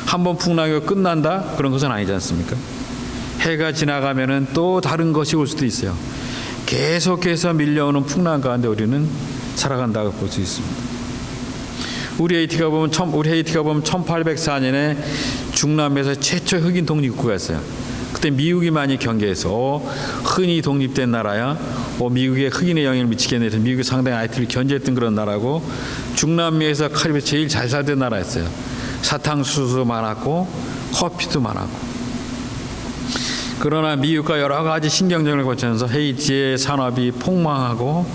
한번 풍랑이 끝난다? 그런 것은 아니지 않습니까? 해가 지나가면은 또 다른 것이 올 수도 있어요. 계속해서 밀려오는 풍랑 가운데 우리는 살아간다고 볼 수 있습니다. 우리 헤이티가 보면 1804년에 중남미에서 최초 흑인 독립국가 였어요. 그때 미국이 많이 경계해서 흔히 독립된 나라야 미국의 흑인의 영향을 미치겠네 해서 미국이 상당히 아이티를 견제했던 그런 나라고, 중남미에서 카리브해 제일 잘 살던 나라였어요. 사탕수수 많았고 커피도 많았고. 그러나 미국과 여러 가지 신경전을 거치면서 헤이티의 산업이 폭망하고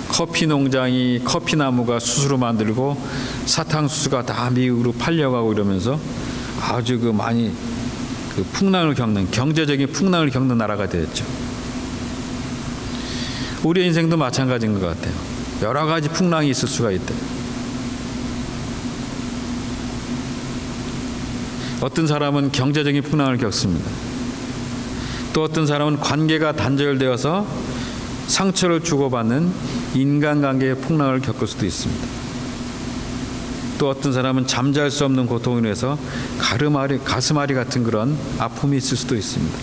커피 농장이 커피 나무가 수수로 만들고 사탕수수가 다 미국으로 팔려가고 이러면서 아주 많이 풍랑을 겪는, 경제적인 풍랑을 겪는 나라가 되었죠. 우리의 인생도 마찬가지인 것 같아요. 여러 가지 풍랑이 있을 수가 있대요. 어떤 사람은 경제적인 풍랑을 겪습니다. 또 어떤 사람은 관계가 단절되어서 상처를 주고받는 인간관계의 풍랑을 겪을 수도 있습니다. 또 어떤 사람은 잠잘 수 없는 고통으로 인해서 가슴앓이 같은 그런 아픔이 있을 수도 있습니다.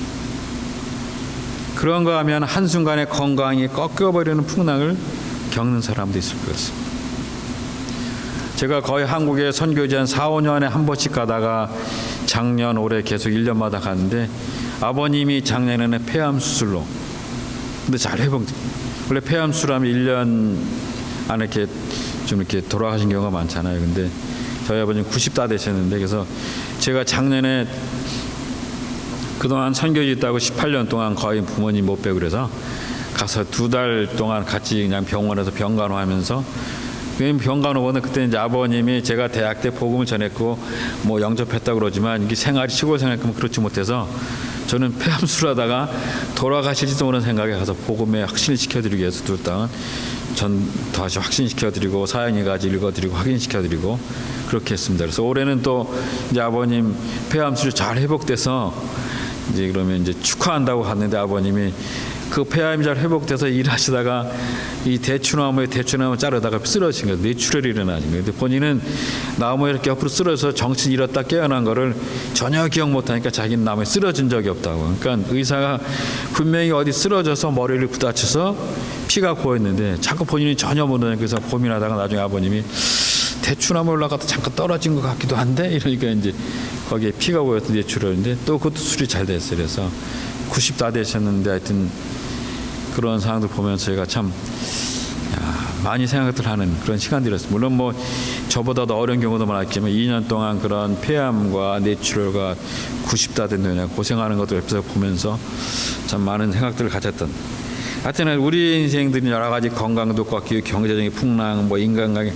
그런가 하면 한순간에 건강이 꺾여버리는 풍랑을 겪는 사람도 있을 것 같습니다. 제가 거의 한국에 선교지 한 4, 5년에 한 번씩 가다가 작년, 올해 계속 1년마다 가는데, 아버님이 작년에는 폐암 수술로, 근데 잘 원래 폐암 수술하면 1년 안에 이렇게 돌아가신 경우가 많잖아요. 근데 저희 아버님 90 다 되셨는데, 그래서 제가 작년에 그동안 선교지 있다고 18년 동안 거의 부모님 못 뵈고 그래서 가서 2달 동안 같이 그냥 병원에서 병간호하면서, 병간호보는 그때 이제 아버님이 제가 대학 때 복음을 전했고 영접했다고 그러지만 이게 생활이 시골 생활만큼 그렇지 못해서 저는 폐암수술하다가 돌아가실지도 모르는 생각에 가서 복음에 확신을 시켜드리기 위해서 2달 동안 전 다시 확신시켜드리고 사형에 가지 읽어드리고 확인시켜드리고 그렇게 했습니다. 그래서 올해는 또 이제 아버님 폐암수술 잘 회복돼서 이제 그러면 이제 축하한다고 갔는데, 아버님이 그 폐암이 잘 회복돼서 일하시다가 이 대추나무 자르다가 쓰러진 거예요. 뇌출혈이 일어나신 거예요. 근데 본인은 나무에 이렇게 옆으로 쓰러져서 정신 잃었다 깨어난 거를 전혀 기억 못하니까 자기는 나무에 쓰러진 적이 없다고. 그러니까 의사가 분명히 어디 쓰러져서 머리를 부딪혀서 피가 고였는데 자꾸 본인이 전혀 모르는, 그래서 고민하다가 나중에 아버님이 대추나무 올라가다 잠깐 떨어진 것 같기도 한데, 이러니까 이제 거기에 피가 고였던 뇌출혈인데 또 그것도 수술이 잘 됐어요. 그래서 90 다 되셨는데 하여튼 그런 상황들 보면서 제가 참 많이 생각을 하는 그런 시간들이었어요. 물론 저보다 더 어려운 경우도 많았지만 2년 동안 그런 폐암과 뇌출혈과 90 다 된 노인이 고생하는 것들 옆에서 보면서 참 많은 생각들을 가졌던, 하여튼 우리 인생들은 여러 가지 건강도 꺾이고 경제적인 풍랑, 인간관계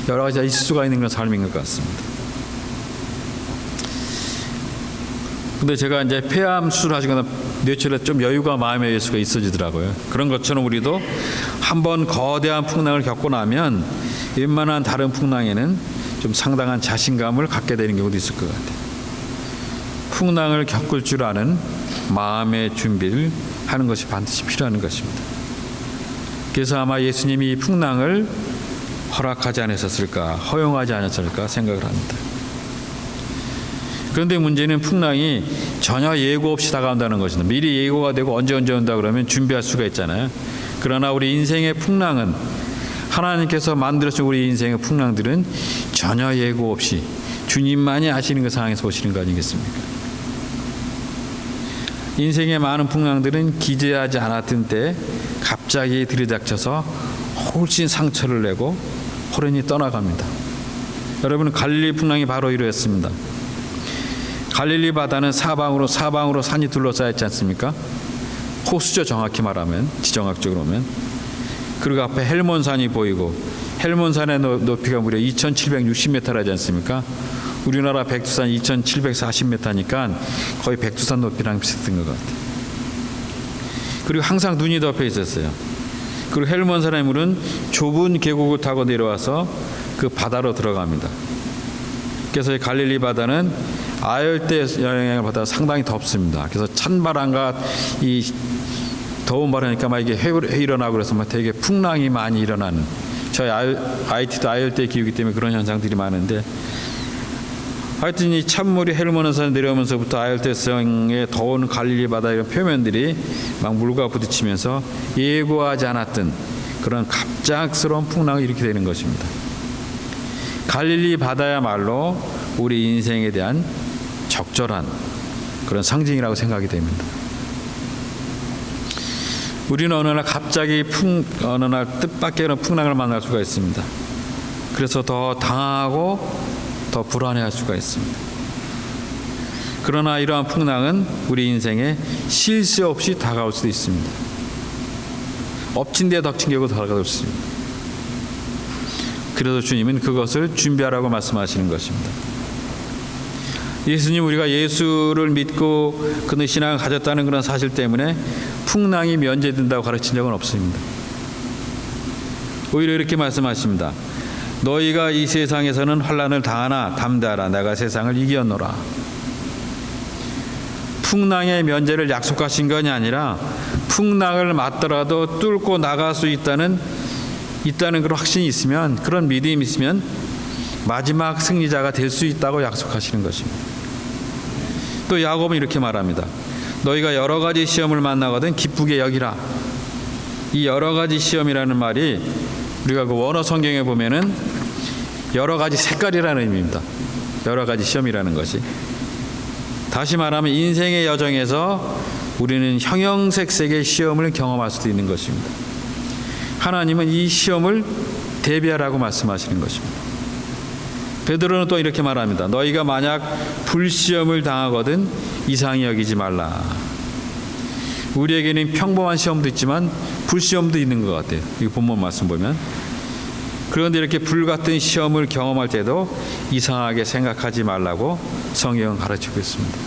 여러 가지가 있을 수가 있는 그런 삶인 것 같습니다. 근데 제가 이제 폐암 수술하시거나 뇌출혈에 좀 여유가 마음의 여유가 있어지더라고요. 그런 것처럼 우리도 한번 거대한 풍랑을 겪고 나면 웬만한 다른 풍랑에는 좀 상당한 자신감을 갖게 되는 경우도 있을 것 같아요. 풍랑을 겪을 줄 아는 마음의 준비를 하는 것이 반드시 필요한 것입니다. 그래서 아마 예수님이 이 풍랑을 허락하지 않으셨을까, 허용하지 않았을까 생각을 합니다. 그런데 문제는 풍랑이 전혀 예고 없이 다가온다는 것입니다. 미리 예고가 되고 언제 온다 그러면 준비할 수가 있잖아요. 그러나 우리 인생의 풍랑은 하나님께서 만들어준 우리 인생의 풍랑들은 전혀 예고 없이 주님만이 아시는 그 상황에서 오시는 거 아니겠습니까? 인생의 많은 풍랑들은 기대하지 않았던 때 갑자기 들이닥쳐서 훨씬 상처를 내고 호련히 떠나갑니다. 여러분, 갈릴리 풍랑이 바로 이러했습니다. 갈릴리 바다는 사방으로 산이 둘러싸여 있지 않습니까? 호수죠, 정확히 말하면, 지정학적으로 보면. 그리고 앞에 헬몬산이 보이고, 헬몬산의 높이가 무려 2760m라지 않습니까? 우리나라 백두산 2740m니까 거의 백두산 높이랑 비슷한 것 같아요. 그리고 항상 눈이 덮여 있었어요. 그리고 헬몬산의 물은 좁은 계곡을 타고 내려와서 그 바다로 들어갑니다. 그래서 갈릴리 바다는 아열대 영향을 받아 상당히 덥습니다. 그래서 찬바람과 이 더운 바람이니까 막 이게 회 일어나고 그래서 막 되게 풍랑이 많이 일어나는, 저희 IT도 아열대 기후이기 때문에 그런 현상들이 많은데, 하여튼 이 찬물이 헬몬산에 내려오면서부터 아열대성의 더운 갈릴리 바다 이런 표면들이 막 물과 부딪히면서 예고하지 않았던 그런 갑작스러운 풍랑을 일으키게 되는 것입니다. 갈릴리 바다야말로 우리 인생에 대한 적절한 그런 상징이라고 생각이 됩니다. 우리는 어느 날 갑자기 어느 날 뜻밖의 풍랑을 만날 수가 있습니다. 그래서 더 당황하고 더 불안해할 수가 있습니다. 그러나 이러한 풍랑은 우리 인생에 쉴 새 없이 다가올 수도 있습니다. 엎친 데 덮친 격으로 다가올 수 있습니다. 그래서 주님은 그것을 준비하라고 말씀하시는 것입니다. 예수님, 우리가 예수를 믿고 그의 신앙을 가졌다는 그런 사실 때문에 풍랑이 면제된다고 가르친 적은 없습니다. 오히려 이렇게 말씀하십니다. 너희가 이 세상에서는 환난을 당하나 담대하라, 내가 세상을 이겼노라. 풍랑의 면제를 약속하신 것이 아니라 풍랑을 맞더라도 뚫고 나갈 수 있다는 그런 확신이 있으면, 그런 믿음이 있으면 마지막 승리자가 될 수 있다고 약속하시는 것입니다. 또 야고보는 이렇게 말합니다. 너희가 여러 가지 시험을 만나거든 기쁘게 여기라. 이 여러 가지 시험이라는 말이 우리가 그 원어 성경에 보면은 여러 가지 색깔이라는 의미입니다. 여러 가지 시험이라는 것이. 다시 말하면 인생의 여정에서 우리는 형형색색의 시험을 경험할 수도 있는 것입니다. 하나님은 이 시험을 대비하라고 말씀하시는 것입니다. 베드로는 또 이렇게 말합니다. 너희가 만약 불시험을 당하거든 이상히 여기지 말라. 우리에게는 평범한 시험도 있지만 불시험도 있는 것 같아요. 이 본문 말씀 보면. 그런데 이렇게 불같은 시험을 경험할 때도 이상하게 생각하지 말라고 성경은 가르치고 있습니다.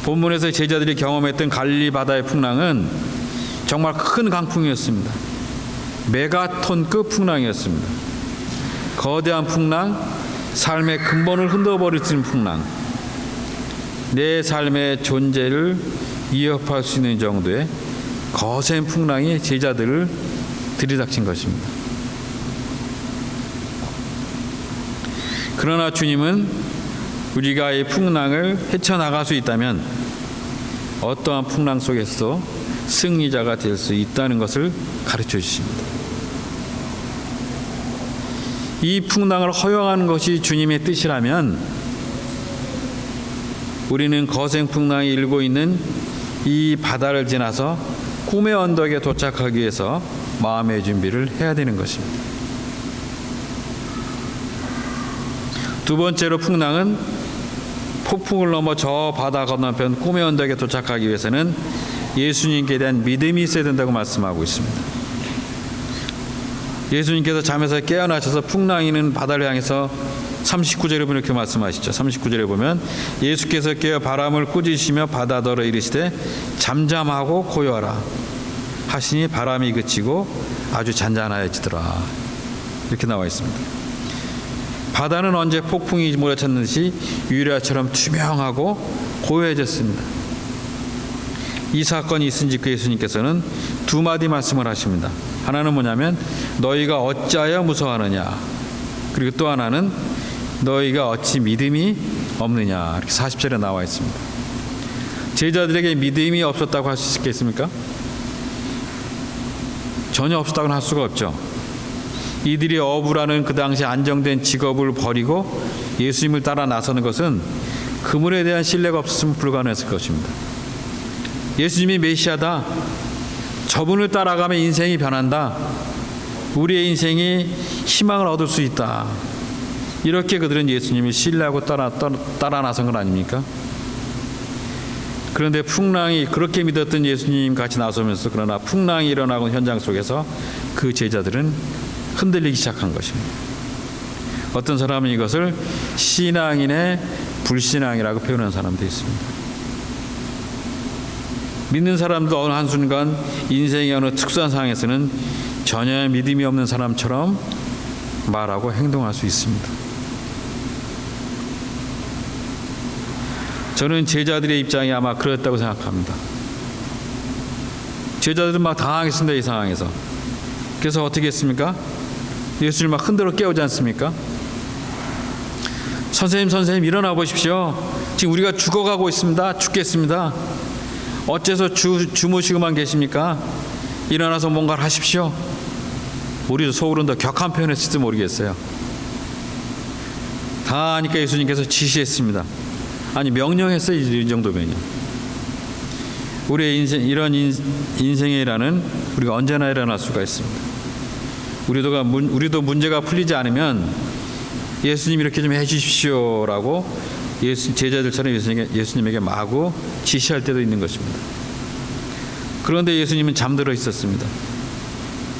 본문에서 제자들이 경험했던 갈릴리 바다의 풍랑은 정말 큰 강풍이었습니다. 메가톤급 풍랑이었습니다. 거대한 풍랑, 삶의 근본을 흔들어버릴 수 있는 풍랑, 내 삶의 존재를 위협할 수 있는 정도의 거센 풍랑이 제자들을 들이닥친 것입니다. 그러나 주님은 우리가 이 풍랑을 헤쳐나갈 수 있다면 어떠한 풍랑 속에서도 승리자가 될 수 있다는 것을 가르쳐 주십니다. 이 풍랑을 허용하는 것이 주님의 뜻이라면 우리는 거센 풍랑이 일고 있는 이 바다를 지나서 꿈의 언덕에 도착하기 위해서 마음의 준비를 해야 되는 것입니다. 두 번째로 풍랑은 폭풍을 넘어 저 바다 건너편 꿈의 언덕에 도착하기 위해서는 예수님께 대한 믿음이 있어야 된다고 말씀하고 있습니다. 예수님께서 잠에서 깨어나셔서 풍랑이 있는 바다를 향해서 39절에 보면 이렇게 말씀하시죠. 39절에 보면 예수께서 깨어 바람을 꾸짖으시며 바다더러 이르시되 잠잠하고 고요하라 하시니 바람이 그치고 아주 잔잔하여지더라. 이렇게 나와 있습니다. 바다는 언제 폭풍이 몰아쳤는지 유리화처럼 투명하고 고요해졌습니다. 이 사건이 있은 즉 예수님께서는 두 마디 말씀을 하십니다. 하나는 뭐냐면 너희가 어찌하여 무서워하느냐, 그리고 또 하나는 너희가 어찌 믿음이 없느냐. 이렇게 40절에 나와 있습니다. 제자들에게 믿음이 없었다고 할 수 있겠습니까? 전혀 없었다고는 할 수가 없죠. 이들이 어부라는 그 당시 안정된 직업을 버리고 예수님을 따라 나서는 것은 그분에 대한 신뢰가 없었으면 불가능했을 것입니다. 예수님이 메시아다, 저분을 따라가면 인생이 변한다, 우리의 인생이 희망을 얻을 수 있다, 이렇게 그들은 예수님을 신뢰하고 따라 나선 건 아닙니까? 그런데 풍랑이, 그렇게 믿었던 예수님 같이 나서면서 그러나 풍랑이 일어나고 현장 속에서 그 제자들은 흔들리기 시작한 것입니다. 어떤 사람은 이것을 신앙인의 불신앙이라고 표현하는 사람도 있습니다. 믿는 사람도 어느 한순간 인생의 어느 특수한 상황에서는 전혀 믿음이 없는 사람처럼 말하고 행동할 수 있습니다. 저는 제자들의 입장이 아마 그랬다고 생각합니다. 제자들은 막 당황했습니다. 이 상황에서. 그래서 어떻게 했습니까? 예수를 막 흔들어 깨우지 않습니까? 선생님 일어나 보십시오. 지금 우리가 죽어가고 있습니다. 죽겠습니다. 어째서 주무시고만 계십니까? 일어나서 뭔가를 하십시오. 우리도 속으로는 더 격한 표현을 했을지 모르겠어요. 다 하니까 예수님께서 지시했습니다. 아니, 명령했어요. 이 정도면요. 우리의 인생, 이런 인생이라는 우리가 언제나 일어날 수가 있습니다. 우리도 문제가 풀리지 않으면 예수님 이렇게 좀 해주십시오라고 제자들처럼 예수님에게 마구 지시할 때도 있는 것입니다. 그런데 예수님은 잠들어 있었습니다.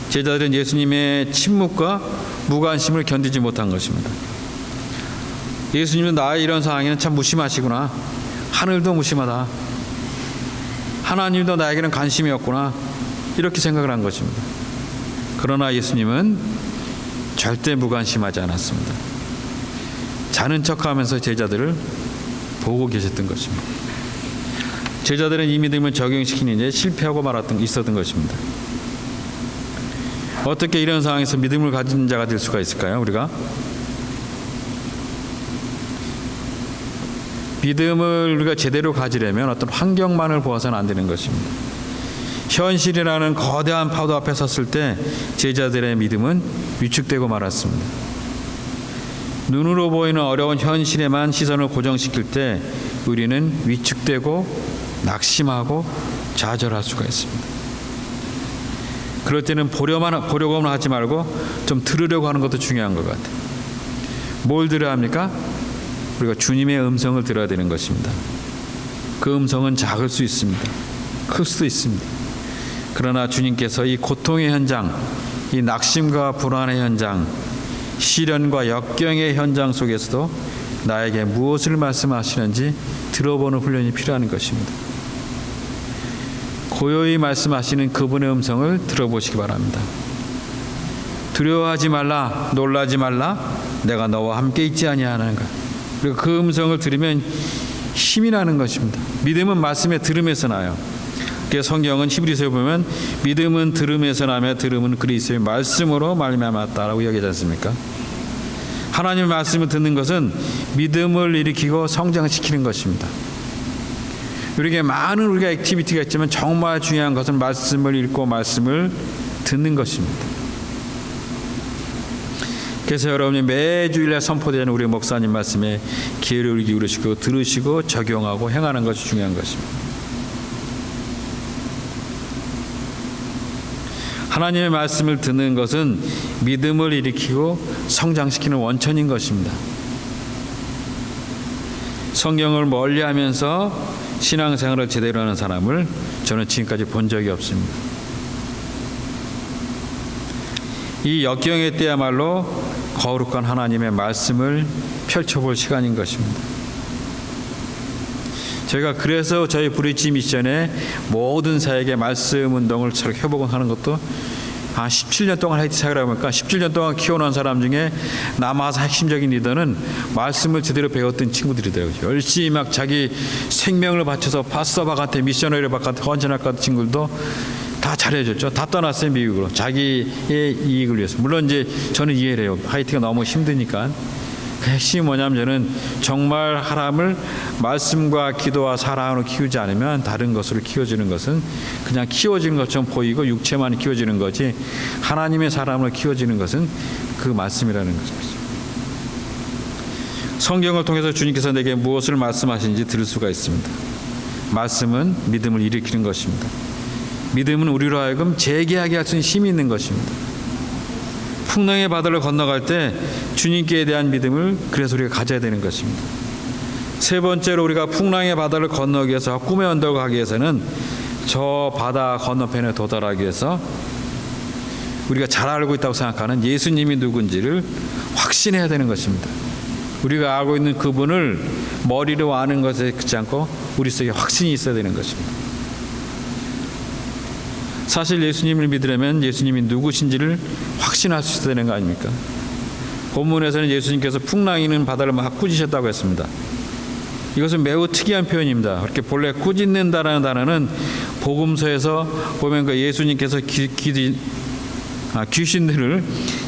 제자들은 예수님의 침묵과 무관심을 견디지 못한 것입니다. 예수님은 나의 이런 상황에는 참 무심하시구나, 하늘도 무심하다, 하나님도 나에게는 관심이 없구나, 이렇게 생각을 한 것입니다. 그러나 예수님은 절대 무관심하지 않았습니다. 자는 척하면서 제자들을 보고 계셨던 것입니다. 제자들은 이 믿음을 적용시키는 일에 실패하고 있었던 것입니다. 어떻게 이런 상황에서 믿음을 가진 자가 될 수가 있을까요? 우리가 믿음을 우리가 제대로 가지려면 어떤 환경만을 보아서는 안 되는 것입니다. 현실이라는 거대한 파도 앞에 섰을 때 제자들의 믿음은 위축되고 말았습니다. 눈으로 보이는 어려운 현실에만 시선을 고정시킬 때 우리는 위축되고 낙심하고 좌절할 수가 있습니다. 그럴 때는 보려고만 하지 말고 좀 들으려고 하는 것도 중요한 것 같아요. 뭘 들어야 합니까? 우리가 주님의 음성을 들어야 되는 것입니다. 그 음성은 작을 수 있습니다. 클 수도 있습니다. 그러나 주님께서 이 고통의 현장, 이 낙심과 불안의 현장, 시련과 역경의 현장 속에서도 나에게 무엇을 말씀하시는지 들어보는 훈련이 필요한 것입니다. 고요히 말씀하시는 그분의 음성을 들어보시기 바랍니다. 두려워하지 말라, 놀라지 말라, 내가 너와 함께 있지 아니하는가. 그리고 그 음성을 들으면 힘이 나는 것입니다. 믿음은 말씀에 들음에서 나요. 그래서 성경은 히브리서에 보면 믿음은 들음에서 나며 들음은 그리스도의 말씀으로 말미암았다라고 이야기하지 않습니까? 하나님의 말씀을 듣는 것은 믿음을 일으키고 성장시키는 것입니다. 우리에게 많은 우리가 액티비티가 있지만 정말 중요한 것은 말씀을 읽고 말씀을 듣는 것입니다. 그래서 여러분이 매주일에 선포되는 우리 목사님 말씀에 귀를 기울이시고 들으시고 적용하고 행하는 것이 중요한 것입니다. 하나님의 말씀을 듣는 것은 믿음을 일으키고 성장시키는 원천인 것입니다. 성경을 멀리하면서 신앙생활을 제대로 하는 사람을 저는 지금까지 본 적이 없습니다. 이 역경의 때야말로 거룩한 하나님의 말씀을 펼쳐볼 시간인 것입니다. 저희가 그래서 저희 브릿지 미션에 모든 사역의 말씀 운동을 회복하는 것도 한 17년 동안 하이트 사역을 해보니까 17년 동안 키워놓은 사람 중에 남아서 핵심적인 리더는 말씀을 제대로 배웠던 친구들이더라고요. 열심히 막 자기 생명을 바쳐서 파스터박한테 미셔너리 박한테 헌신할 것 같은 친구들도 다 잘해줬죠. 다 떠났어요, 미국으로. 자기의 이익을 위해서. 물론 이제 저는 이해를 해요. 하이티가 너무 힘드니까. 그 핵심이 뭐냐면 저는 정말 사람을 말씀과 기도와 사랑으로 키우지 않으면 다른 것으로 키워지는 것은 그냥 키워지는 것처럼 보이고 육체만 키워지는 거지 하나님의 사람으로 키워지는 것은 그 말씀이라는 것이죠. 성경을 통해서 주님께서 내게 무엇을 말씀하시는지 들을 수가 있습니다. 말씀은 믿음을 일으키는 것입니다. 믿음은 우리로 하여금 재개하게 할 수 있는 힘이 있는 것입니다. 풍랑의 바다를 건너갈 때 주님께 대한 믿음을 그래서 우리가 가져야 되는 것입니다. 세 번째로 우리가 풍랑의 바다를 건너기 위해서 꿈의 언덕을 가기 위해서는 저 바다 건너편에 도달하기 위해서 우리가 잘 알고 있다고 생각하는 예수님이 누군지를 확신해야 되는 것입니다. 우리가 알고 있는 그분을 머리로 아는 것에 그치 않고 우리 속에 확신이 있어야 되는 것입니다. 사실 예수님을 믿으려면 예수님이 누구신지를 확신할 수 있어야 되는 거 아닙니까? 본문에서는 예수님께서 풍랑이 있는 바다를 막 꾸짖으셨다고 했습니다. 이것은 매우 특이한 표현입니다. 그렇게 본래 꾸짖는다라는 단어는 복음서에서 보면 그 예수님께서 귀신들을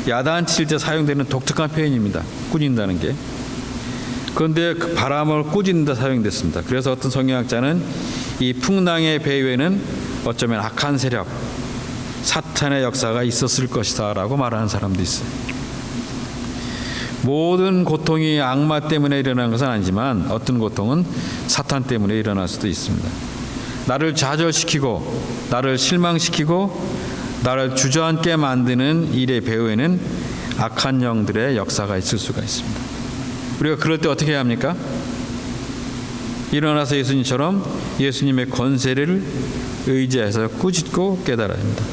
야단칠 때 사용되는 독특한 표현입니다. 꾸짖는다는 게. 그런데 그 바람을 꾸짖는다 사용됐습니다. 그래서 어떤 성경학자는 이 풍랑의 배후에는 어쩌면 악한 세력, 사탄의 역사가 있었을 것이다 라고 말하는 사람도 있어요. 모든 고통이 악마 때문에 일어나는 것은 아니지만 어떤 고통은 사탄 때문에 일어날 수도 있습니다. 나를 좌절시키고 나를 실망시키고 나를 주저앉게 만드는 일의 배후에는 악한 영들의 역사가 있을 수가 있습니다. 우리가 그럴 때 어떻게 해야 합니까? 일어나서 예수님처럼 예수님의 권세를 의지해서 꾸짖고 깨달아야 합니다.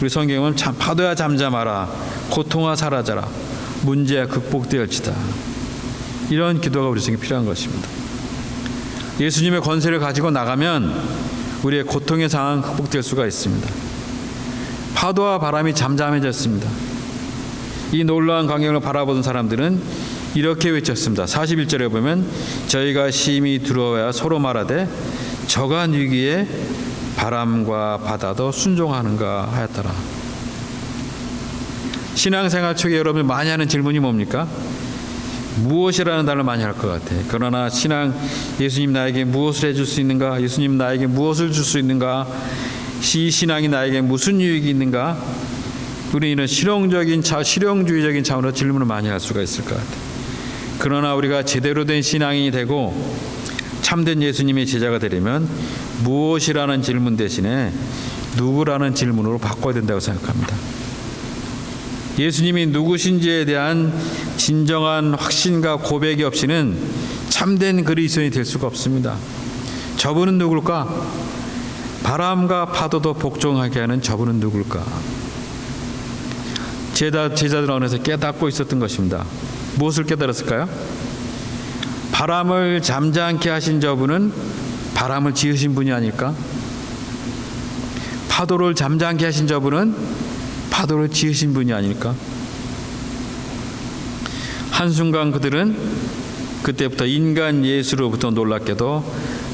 우리 성경은 파도야 잠잠하라, 고통아 사라져라, 문제야 극복되었지다. 이런 기도가 우리 속에 필요한 것입니다. 예수님의 권세를 가지고 나가면 우리의 고통의 상황은 극복될 수가 있습니다. 파도와 바람이 잠잠해졌습니다. 이 놀라운 광경을 바라보던 사람들은 이렇게 외쳤습니다. 41절에 보면 저희가 심히 두려워야 서로 말하되 저간 위기에 바람과 바다도 순종하는가 하였더라. 신앙생활 초기에 여러분 많이 하는 질문이 뭡니까? 무엇이라는 단어를 많이 할 것 같아. 그러나 예수님 나에게 무엇을 해줄 수 있는가? 예수님 나에게 무엇을 줄 수 있는가? 이 신앙이 나에게 무슨 유익이 있는가? 우리는 실용주의적인 차원으로 질문을 많이 할 수가 있을 것 같아. 그러나 우리가 제대로 된 신앙인이 되고 참된 예수님의 제자가 되려면 무엇이라는 질문 대신에 누구라는 질문으로 바꿔야 된다고 생각합니다. 예수님이 누구신지에 대한 진정한 확신과 고백이 없이는 참된 그리스도인이 될 수가 없습니다. 저분은 누굴까? 바람과 파도도 복종하게 하는 저분은 누굴까? 제자들은 어느새 깨닫고 있었던 것입니다. 무엇을 깨달았을까요? 바람을 잠잠케 하신 저분은 바람을 지으신 분이 아닐까? 파도를 잠잠케 하신 저분은 파도를 지으신 분이 아닐까? 한순간 그들은 그때부터 인간 예수로부터 놀랍게도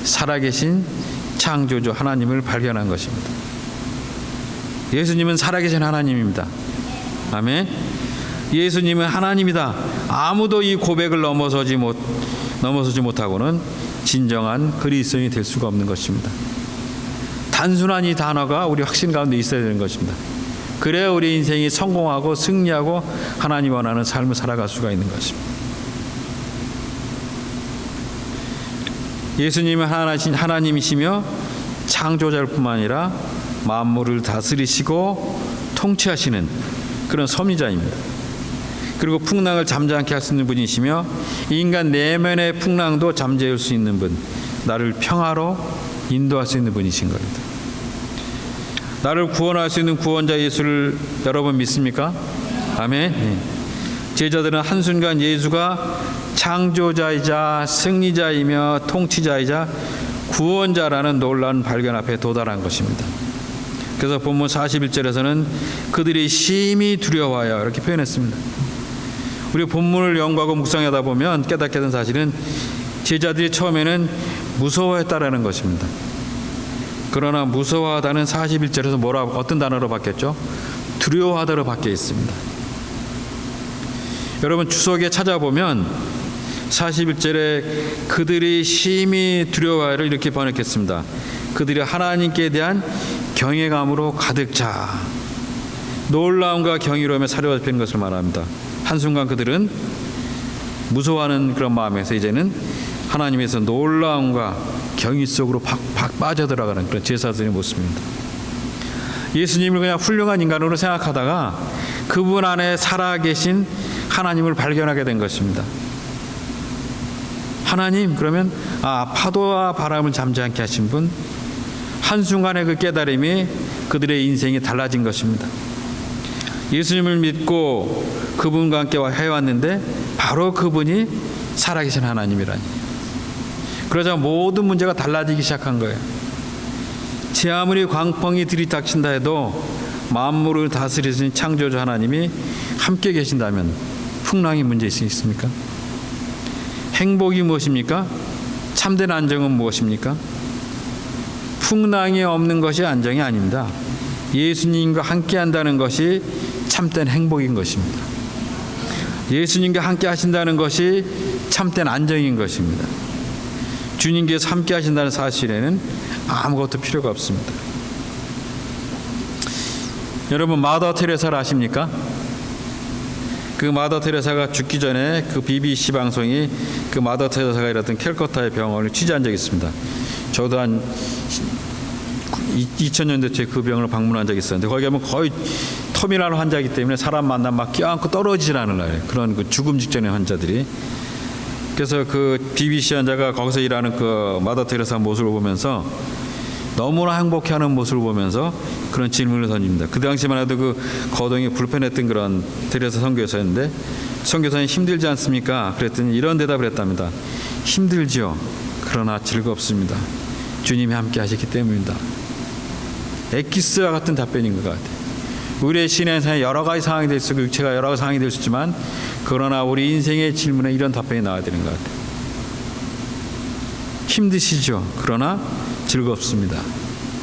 살아계신 창조주 하나님을 발견한 것입니다. 예수님은 살아계신 하나님입니다. 아멘. 예수님은 하나님이다. 아무도 이 고백을 넘어서지 못하고는 진정한 그리스도인이 될 수가 없는 것입니다. 단순한 이 단어가 우리 확신 가운데 있어야 되는 것입니다. 그래야 우리 인생이 성공하고 승리하고 하나님 원하는 삶을 살아갈 수가 있는 것입니다. 예수님은 하나님이시며 창조자일 뿐만 아니라 만물을 다스리시고 통치하시는 그런 섭리자입니다. 그리고 풍랑을 잠잠케 할 수 있는 분이시며 인간 내면의 풍랑도 잠재울 수 있는 분, 나를 평화로 인도할 수 있는 분이신 겁니다. 나를 구원할 수 있는 구원자 예수를 여러분 믿습니까? 아멘. 네. 제자들은 한순간 예수가 창조자이자 승리자이며 통치자이자 구원자라는 놀라운 발견 앞에 도달한 것입니다. 그래서 본문 41절에서는 그들이 심히 두려워하여 이렇게 표현했습니다. 우리 본문을 연구하고 묵상하다 보면 깨닫게 된 사실은 제자들이 처음에는 무서워했다라는 것입니다. 그러나 무서워하다는 41절에서 어떤 단어로 바뀌었죠? 두려워하다로 바뀌어 있습니다. 여러분 주석에 찾아보면 41절에 그들이 심히 두려워하여 이렇게 번역했습니다. 그들이 하나님께 대한 경외감으로 가득 차 놀라움과 경이로움에 사로잡힌 것을 말합니다. 한순간 그들은 무서워하는 그런 마음에서 이제는 하나님에서 놀라움과 경이 속으로 팍팍 빠져들어가는 그런 제사장의 모습입니다. 예수님을 그냥 훌륭한 인간으로 생각하다가 그분 안에 살아계신 하나님을 발견하게 된 것입니다. 하나님, 그러면 파도와 바람을 잠잠케 하신 분, 한순간의 그 깨달음이 그들의 인생이 달라진 것입니다. 예수님을 믿고 그분과 함께 해왔는데 바로 그분이 살아계신 하나님이라니. 그러자 모든 문제가 달라지기 시작한 거예요. 제 아무리 광풍이 들이닥친다 해도 만물을 다스리신 창조주 하나님이 함께 계신다면 풍랑이 문제 있습니까? 행복이 무엇입니까? 참된 안정은 무엇입니까? 풍랑이 없는 것이 안정이 아닙니다. 예수님과 함께 한다는 것이 참된 행복인 것입니다. 예수님과 함께 하신다는 것이 참된 안정인 것입니다. 주님께서 함께 하신다는 사실에는 아무것도 필요가 없습니다. 여러분 마더 테레사를 아십니까? 그 마더 테레사가 죽기 전에 그 BBC 방송이 그 마더 테레사가 일했던 캘커타의 병원을 취재한 적이 있습니다. 저도 한 2000년대초에 그 병원을 방문한 적이 있었는데 거기 가면 거의 터미널 환자이기 때문에 사람 만나면 막 껴안고 떨어지질 않으려요. 그런 그 죽음 직전의 환자들이. 그래서 그 BBC 환자가 거기서 일하는 그 마더 테레사 모습을 보면서 너무나 행복해하는 모습을 보면서 그런 질문을 던집니다. 그 당시만 해도 그 거동이 불편했던 그런 테레사 선교사였는데 선교사님 힘들지 않습니까? 그랬더니 이런 대답을 했답니다. 힘들지요. 그러나 즐겁습니다. 주님이 함께 하셨기 때문입니다. 엑기스와 같은 답변인 것 같아요. 우리의 신앙생활에 여러 가지 상황이 될 수 있고 육체가 여러 가지 상황이 될 수 있지만 그러나 우리 인생의 질문에 이런 답변이 나와야 되는 것 같아요. 힘드시죠. 그러나 즐겁습니다.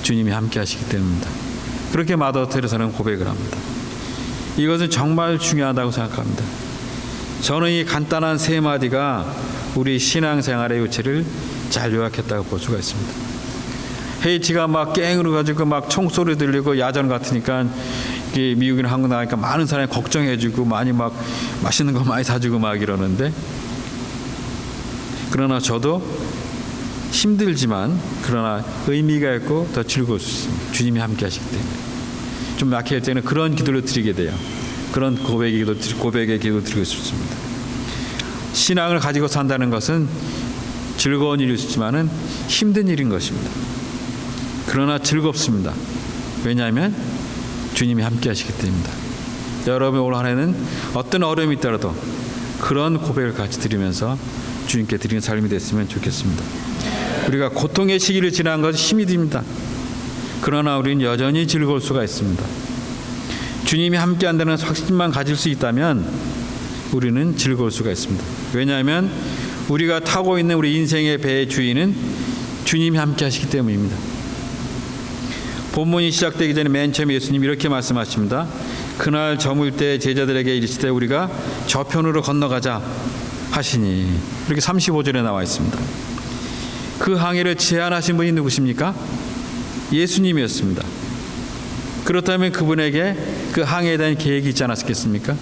주님이 함께 하시기 때문입니다. 그렇게 마더 테레사는 고백을 합니다. 이것은 정말 중요하다고 생각합니다. 저는 이 간단한 세 마디가 우리 신앙생활의 요체를 잘 요약했다고 볼 수가 있습니다. 헤이티가 막 깽으로 가지고 막 총소리 들리고 야전 같으니까 미국이나 한국 나가니까 많은 사람이 걱정해주고 많이 막 맛있는 거 많이 사주고 막 이러는데 그러나 저도 힘들지만 그러나 의미가 있고 더 즐거울 수 있습니다. 주님이 함께 하시기 때문에 좀 약해질 때는 그런 기도를 드리게 돼요. 그런 고백의 기도 드리고 싶습니다. 신앙을 가지고 산다는 것은 즐거운 일일 수 있지만은 힘든 일인 것입니다. 그러나 즐겁습니다. 왜냐하면 주님이 함께 하시기 때문입니다. 여러분 올 한 해는 어떤 어려움이 있더라도 그런 고백을 같이 드리면서 주님께 드리는 삶이 됐으면 좋겠습니다. 우리가 고통의 시기를 지난 것은 힘이 듭니다. 그러나 우리는 여전히 즐거울 수가 있습니다. 주님이 함께 한다는 확신만 가질 수 있다면 우리는 즐거울 수가 있습니다. 왜냐하면 우리가 타고 있는 우리 인생의 배의 주인은 주님이 함께 하시기 때문입니다. 본문이 시작되기 전에 맨 처음에 예수님이 이렇게 말씀하십니다. 그날 저물 때 제자들에게 이르시되 우리가 저편으로 건너가자 하시니 이렇게 35절에 나와 있습니다. 그 항해를 제안하신 분이 누구십니까? 예수님이었습니다. 그렇다면 그분에게 그 항해에 대한 계획이 있지 않았겠습니까?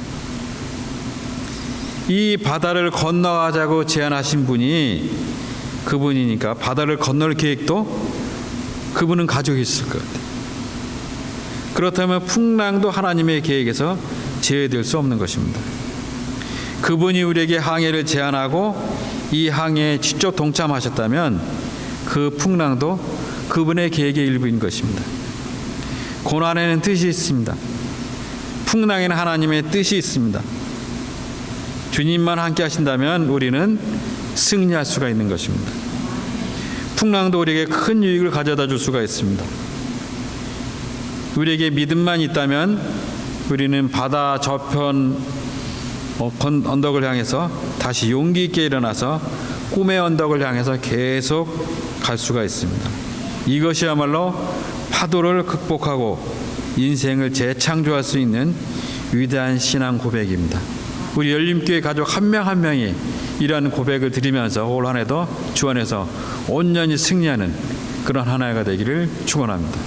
이 바다를 건너가자고 제안하신 분이 그분이니까 바다를 건널 계획도 그분은 가지고 있을 것 같아요. 그렇다면 풍랑도 하나님의 계획에서 제외될 수 없는 것입니다. 그분이 우리에게 항해를 제안하고 이 항해에 직접 동참하셨다면 그 풍랑도 그분의 계획의 일부인 것입니다. 고난에는 뜻이 있습니다. 풍랑에는 하나님의 뜻이 있습니다. 주님만 함께 하신다면 우리는 승리할 수가 있는 것입니다. 풍랑도 우리에게 큰 유익을 가져다 줄 수가 있습니다. 우리에게 믿음만 있다면 우리는 바다 저편 언덕을 향해서 다시 용기 있게 일어나서 꿈의 언덕을 향해서 계속 갈 수가 있습니다. 이것이야말로 파도를 극복하고 인생을 재창조할 수 있는 위대한 신앙 고백입니다. 우리 열림교회 가족 한 명 한 명이 이러한 고백을 드리면서 올 한 해도 주 안에서 온전히 승리하는 그런 한 해가 되기를 축원합니다.